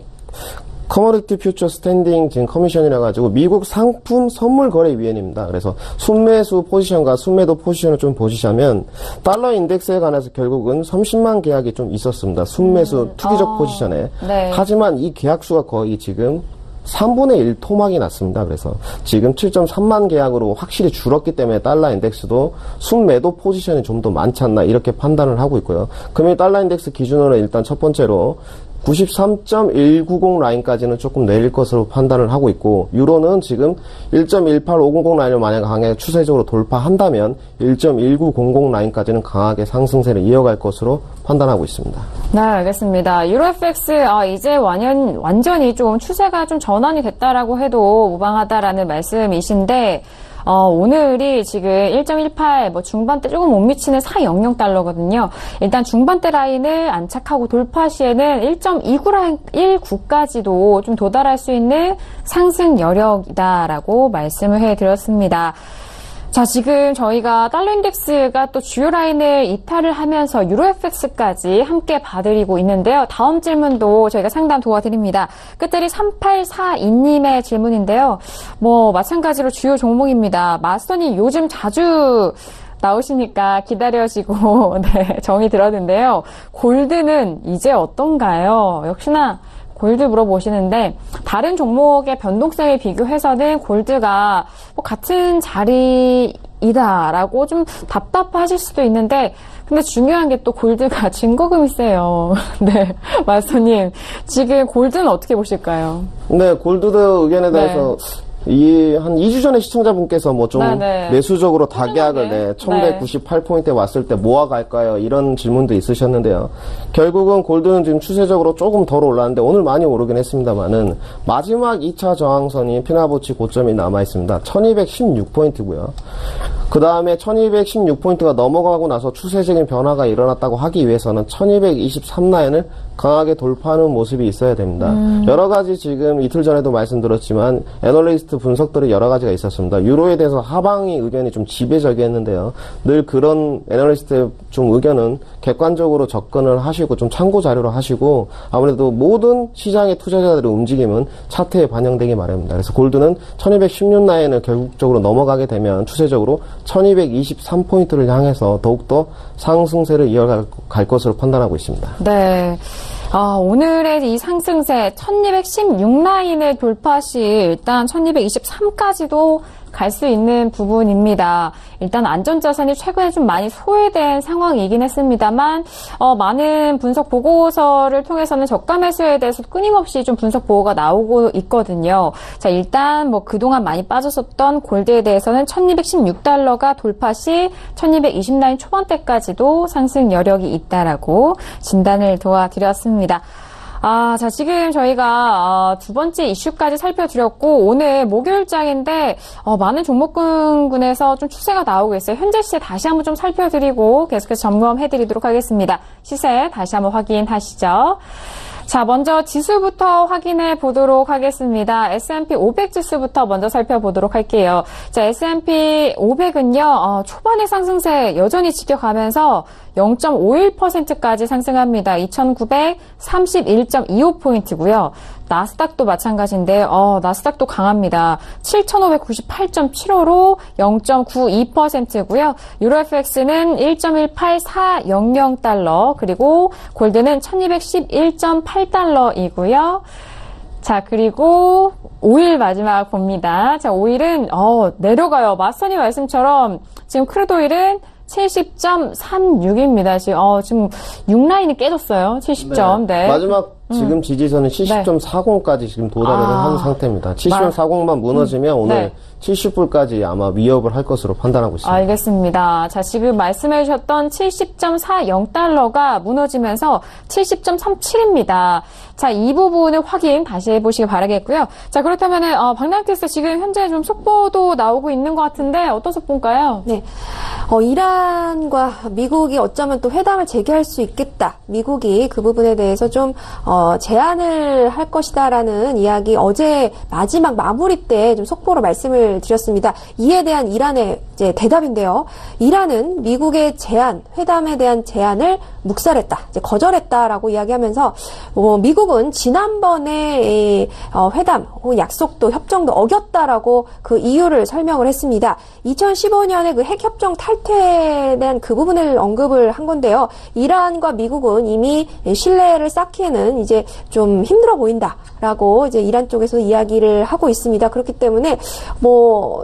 Speaker 4: 커머디티 퓨처 스탠딩 지금 커미션이라 가지고 미국 상품 선물 거래 위원회입니다. 그래서 순매수 포지션과 순매도 포지션을 좀 보시자면 달러 인덱스에 관해서 결국은 30만 계약이 좀 있었습니다. 순매수 투기적 포지션에.
Speaker 2: 네.
Speaker 4: 하지만 이 계약 수가 거의 지금 3분의 1 토막이 났습니다. 그래서 지금 7.3만 계약으로 확실히 줄었기 때문에 달러 인덱스도 순매도 포지션이 좀 더 많지 않나 이렇게 판단을 하고 있고요. 금일 달러 인덱스 기준으로 일단 첫 번째로 93.190 라인까지는 조금 내릴 것으로 판단을 하고 있고, 유로는 지금 1.18500 라인을 만약 강하게 추세적으로 돌파한다면 1.1900 라인까지는 강하게 상승세를 이어갈 것으로 판단하고 있습니다.
Speaker 2: 네, 알겠습니다. 유로FX 이제 완전히 좀 추세가 좀 전환이 됐다라고 해도 무방하다라는 말씀이신데, 오늘이 지금 1.18, 중반대 조금 못 미치는 400달러거든요. 일단 중반대 라인을 안착하고 돌파 시에는 1.19까지도 좀 도달할 수 있는 상승 여력이다라고 말씀을 해드렸습니다. 자, 지금 저희가 달러 인덱스가 또 주요 라인을 이탈을 하면서 유로FX까지 함께 봐드리고 있는데요. 다음 질문도 저희가 상담 도와드립니다. 끝자리 3842님의 질문인데요. 마찬가지로 주요 종목입니다. 마스터님 요즘 자주 나오시니까 기다려지고, 네, 정이 들었는데요. 골드는 이제 어떤가요? 역시나 골드 물어보시는데, 다른 종목의 변동성에 비교해서는 골드가 같은 자리이다라고 좀 답답하실 수도 있는데, 근데 중요한 게 또 골드가 증거금이 세요. 네, 마스터님. 지금 골드는 어떻게 보실까요?
Speaker 4: 네, 골드 의견에 대해서 한 2주 전에 시청자분께서 좀 매수적으로 다계약을 1198포인트에 왔을 때 모아갈까요? 이런 질문도 있으셨는데요. 결국은 골드는 지금 추세적으로 조금 덜 올랐는데 오늘 많이 오르긴 했습니다만은 마지막 2차 저항선이 피나보치 고점이 남아있습니다. 1216포인트고요. 그 다음에 1216포인트가 넘어가고 나서 추세적인 변화가 일어났다고 하기 위해서는 1223라인을 강하게 돌파하는 모습이 있어야 됩니다. 여러 가지 지금 이틀 전에도 말씀드렸지만 애널리스트 분석들이 여러 가지가 있었습니다. 유로에 대해서 하방의 의견이 좀 지배적이었는데요. 늘 그런 애널리스트의 좀 의견은 객관적으로 접근을 하시고 좀 참고 자료로 하시고, 아무래도 모든 시장의 투자자들의 움직임은 차트에 반영되기 마련입니다. 그래서 골드는 1216라인을 결국적으로 넘어가게 되면 추세적으로 1223포인트를 향해서 더욱더 상승세를 이어갈 것으로 판단하고 있습니다.
Speaker 2: 네. 오늘의 이 상승세 1216라인을 돌파 시 일단 1223까지도 갈 수 있는 부분입니다. 일단 안전자산이 최근에 좀 많이 소외된 상황이긴 했습니다만, 많은 분석 보고서를 통해서는 저가 매수에 대해서 끊임없이 좀 분석 보고가 나오고 있거든요. 자, 일단 그동안 많이 빠졌었던 골드에 대해서는 1216달러가 돌파 시 1220라인 초반대까지도 상승 여력이 있다라고 진단을 도와드렸습니다. 자, 지금 저희가 두 번째 이슈까지 살펴드렸고, 오늘 목요일장인데 많은 종목군에서 좀 추세가 나오고 있어요. 현재 시세 다시 한번 좀 살펴드리고 계속해서 점검해드리도록 하겠습니다. 시세 다시 한번 확인하시죠. 자, 먼저 지수부터 확인해 보도록 하겠습니다. S&P 500 지수부터 먼저 살펴보도록 할게요. 자, S&P 500은요, 초반의 상승세 여전히 지켜가면서 0.51%까지 상승합니다. 2,931.25포인트고요. 나스닥도 마찬가지인데요. 나스닥도 강합니다. 7,598.75로 0.92%고요. 유로FX는 1.18400달러, 그리고 골드는 1,211.8달러이고요. 자, 그리고 오일 마지막 봅니다. 자, 오일은 내려가요. 마스터님 말씀처럼 지금 크루드 오일은 70.36입니다. 지금 6라인이 깨졌어요. 70점. 네.
Speaker 4: 마지막 지금 지지선은 70.40까지 지금 도달을 한 상태입니다. 70.40만 무너지면 오늘 70불까지 아마 위협을 할 것으로 판단하고 있습니다.
Speaker 2: 알겠습니다. 자, 지금 말씀해 주셨던 70.40달러가 무너지면서 70.37입니다. 자, 이 부분을 확인 다시 해보시기 바라겠고요. 자, 그렇다면은 박람캐스터 지금 현재 좀 속보도 나오고 있는 것 같은데 어떤 속보인가요?
Speaker 3: 네, 이란과 미국이 어쩌면 또 회담을 재개할 수 있겠다. 미국이 그 부분에 대해서 좀 제안을 할 것이다라는 이야기 어제 마지막 마무리 때 좀 속보로 말씀을 드렸습니다. 이에 대한 이란의 이제 대답인데요. 이란은 미국의 제안, 회담에 대한 제안을 묵살했다, 이제 거절했다라고 이야기하면서 미국은 지난번에 회담, 약속도 협정도 어겼다라고 그 이유를 설명을 했습니다. 2015년에 그 핵협정 탈퇴에 대한 그 부분을 언급을 한 건데요. 이란과 미국은 이미 신뢰를 쌓기에는 이제 좀 힘들어 보인다라고 이제 이란 쪽에서 이야기를 하고 있습니다. 그렇기 때문에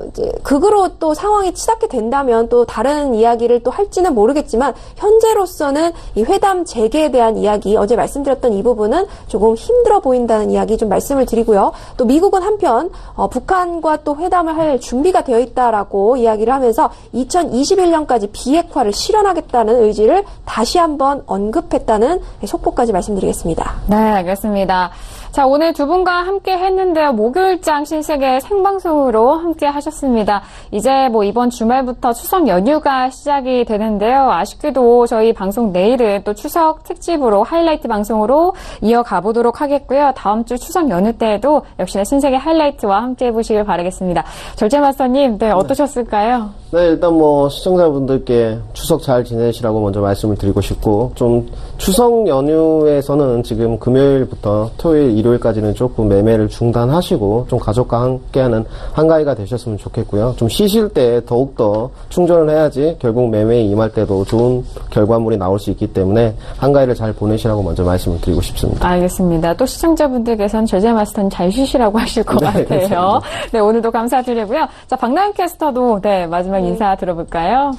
Speaker 3: 이제 극으로 또 상황이 치닫게 된다면 또 다른 이야기를 또 할지는 모르겠지만 현재로서는 이 회담 재개에 대한 이야기, 어제 말씀드렸던 이 부분은 조금 힘들어 보인다는 이야기 좀 말씀을 드리고요. 또 미국은 한편 북한과 또 회담을 할 준비가 되어 있다라고 이야기를 하면서 2021년까지 비핵화를 실현하겠다는 의지를 다시 한번 언급했다는 속보까지 말씀드리겠습니다.
Speaker 2: 네, 알겠습니다. 자, 오늘 두 분과 함께 했는데요. 목요일장 신세계 생방송으로 함께 하셨습니다. 이제 이번 주말부터 추석 연휴가 시작이 되는데요. 아쉽게도 저희 방송 내일은 또 추석 특집으로 하이라이트 방송으로 이어가 보도록 하겠고요. 다음 주 추석 연휴 때에도 역시나 신세계 하이라이트와 함께 해보시길 바라겠습니다. 절제마스터님, 네, 어떠셨을까요?
Speaker 4: 네, 일단 시청자분들께 추석 잘 지내시라고 먼저 말씀을 드리고 싶고, 좀 추석 연휴에서는 지금 금요일부터 토요일, 일요일까지는 조금 매매를 중단하시고 좀 가족과 함께하는 한가위가 되셨으면 좋겠고요. 좀 쉬실 때 더욱더 충전을 해야지 결국 매매에 임할 때도 좋은 결과물이 나올 수 있기 때문에 한가위를 잘 보내시라고 먼저 말씀을 드리고 싶습니다.
Speaker 2: 알겠습니다. 또 시청자분들께서는 절제마스터는 잘 쉬시라고 하실 것 같아요.
Speaker 4: 그렇습니다.
Speaker 2: 네, 오늘도 감사드리고요. 자, 박나영 캐스터도 마지막 인사 들어볼까요?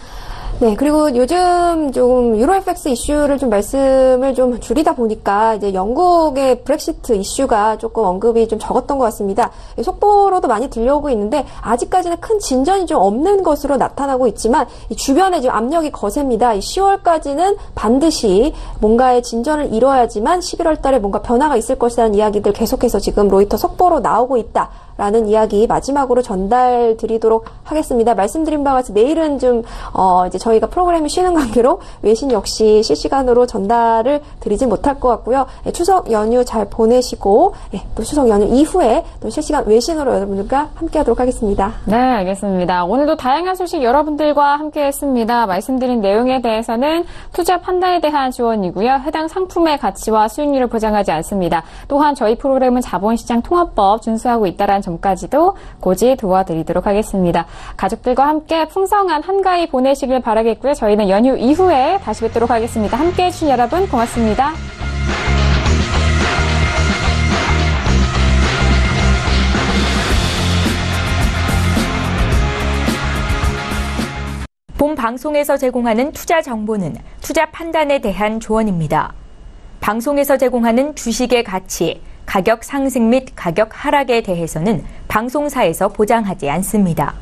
Speaker 3: 네, 그리고 요즘 좀 유로FX 이슈를 좀 말씀을 좀 줄이다 보니까 이제 영국의 브렉시트 이슈가 조금 언급이 좀 적었던 것 같습니다. 속보로도 많이 들려오고 있는데 아직까지는 큰 진전이 좀 없는 것으로 나타나고 있지만 이 주변에 지금 압력이 거셉니다. 10월까지는 반드시 뭔가의 진전을 이뤄야지만 11월 달에 뭔가 변화가 있을 것이라는 이야기들 계속해서 지금 로이터 속보로 나오고 있다. 라는 이야기 마지막으로 전달 드리도록 하겠습니다. 말씀드린 바와 같이 내일은 좀 이제 저희가 프로그램이 쉬는 관계로 외신 역시 실시간으로 전달을 드리지 못할 것 같고요. 추석 연휴 잘 보내시고 또 추석 연휴 이후에 또 실시간 외신으로 여러분들과 함께하도록 하겠습니다.
Speaker 2: 네, 알겠습니다. 오늘도 다양한 소식 여러분들과 함께했습니다. 말씀드린 내용에 대해서는 투자 판단에 대한 조언이고요. 해당 상품의 가치와 수익률을 보장하지 않습니다. 또한 저희 프로그램은 자본시장 통합법 준수하고 있다라는 점까지도 고지 도와드리도록 하겠습니다. 가족들과 함께 풍성한 한가위 보내시길 바라겠고요. 저희는 연휴 이후에 다시 뵙도록 하겠습니다. 함께해 주신 여러분 고맙습니다.
Speaker 1: 본 방송에서 제공하는 투자 정보는 투자 판단에 대한 조언입니다. 방송에서 제공하는 주식의 가치, 가격 상승 및 가격 하락에 대해서는 방송사에서 보장하지 않습니다.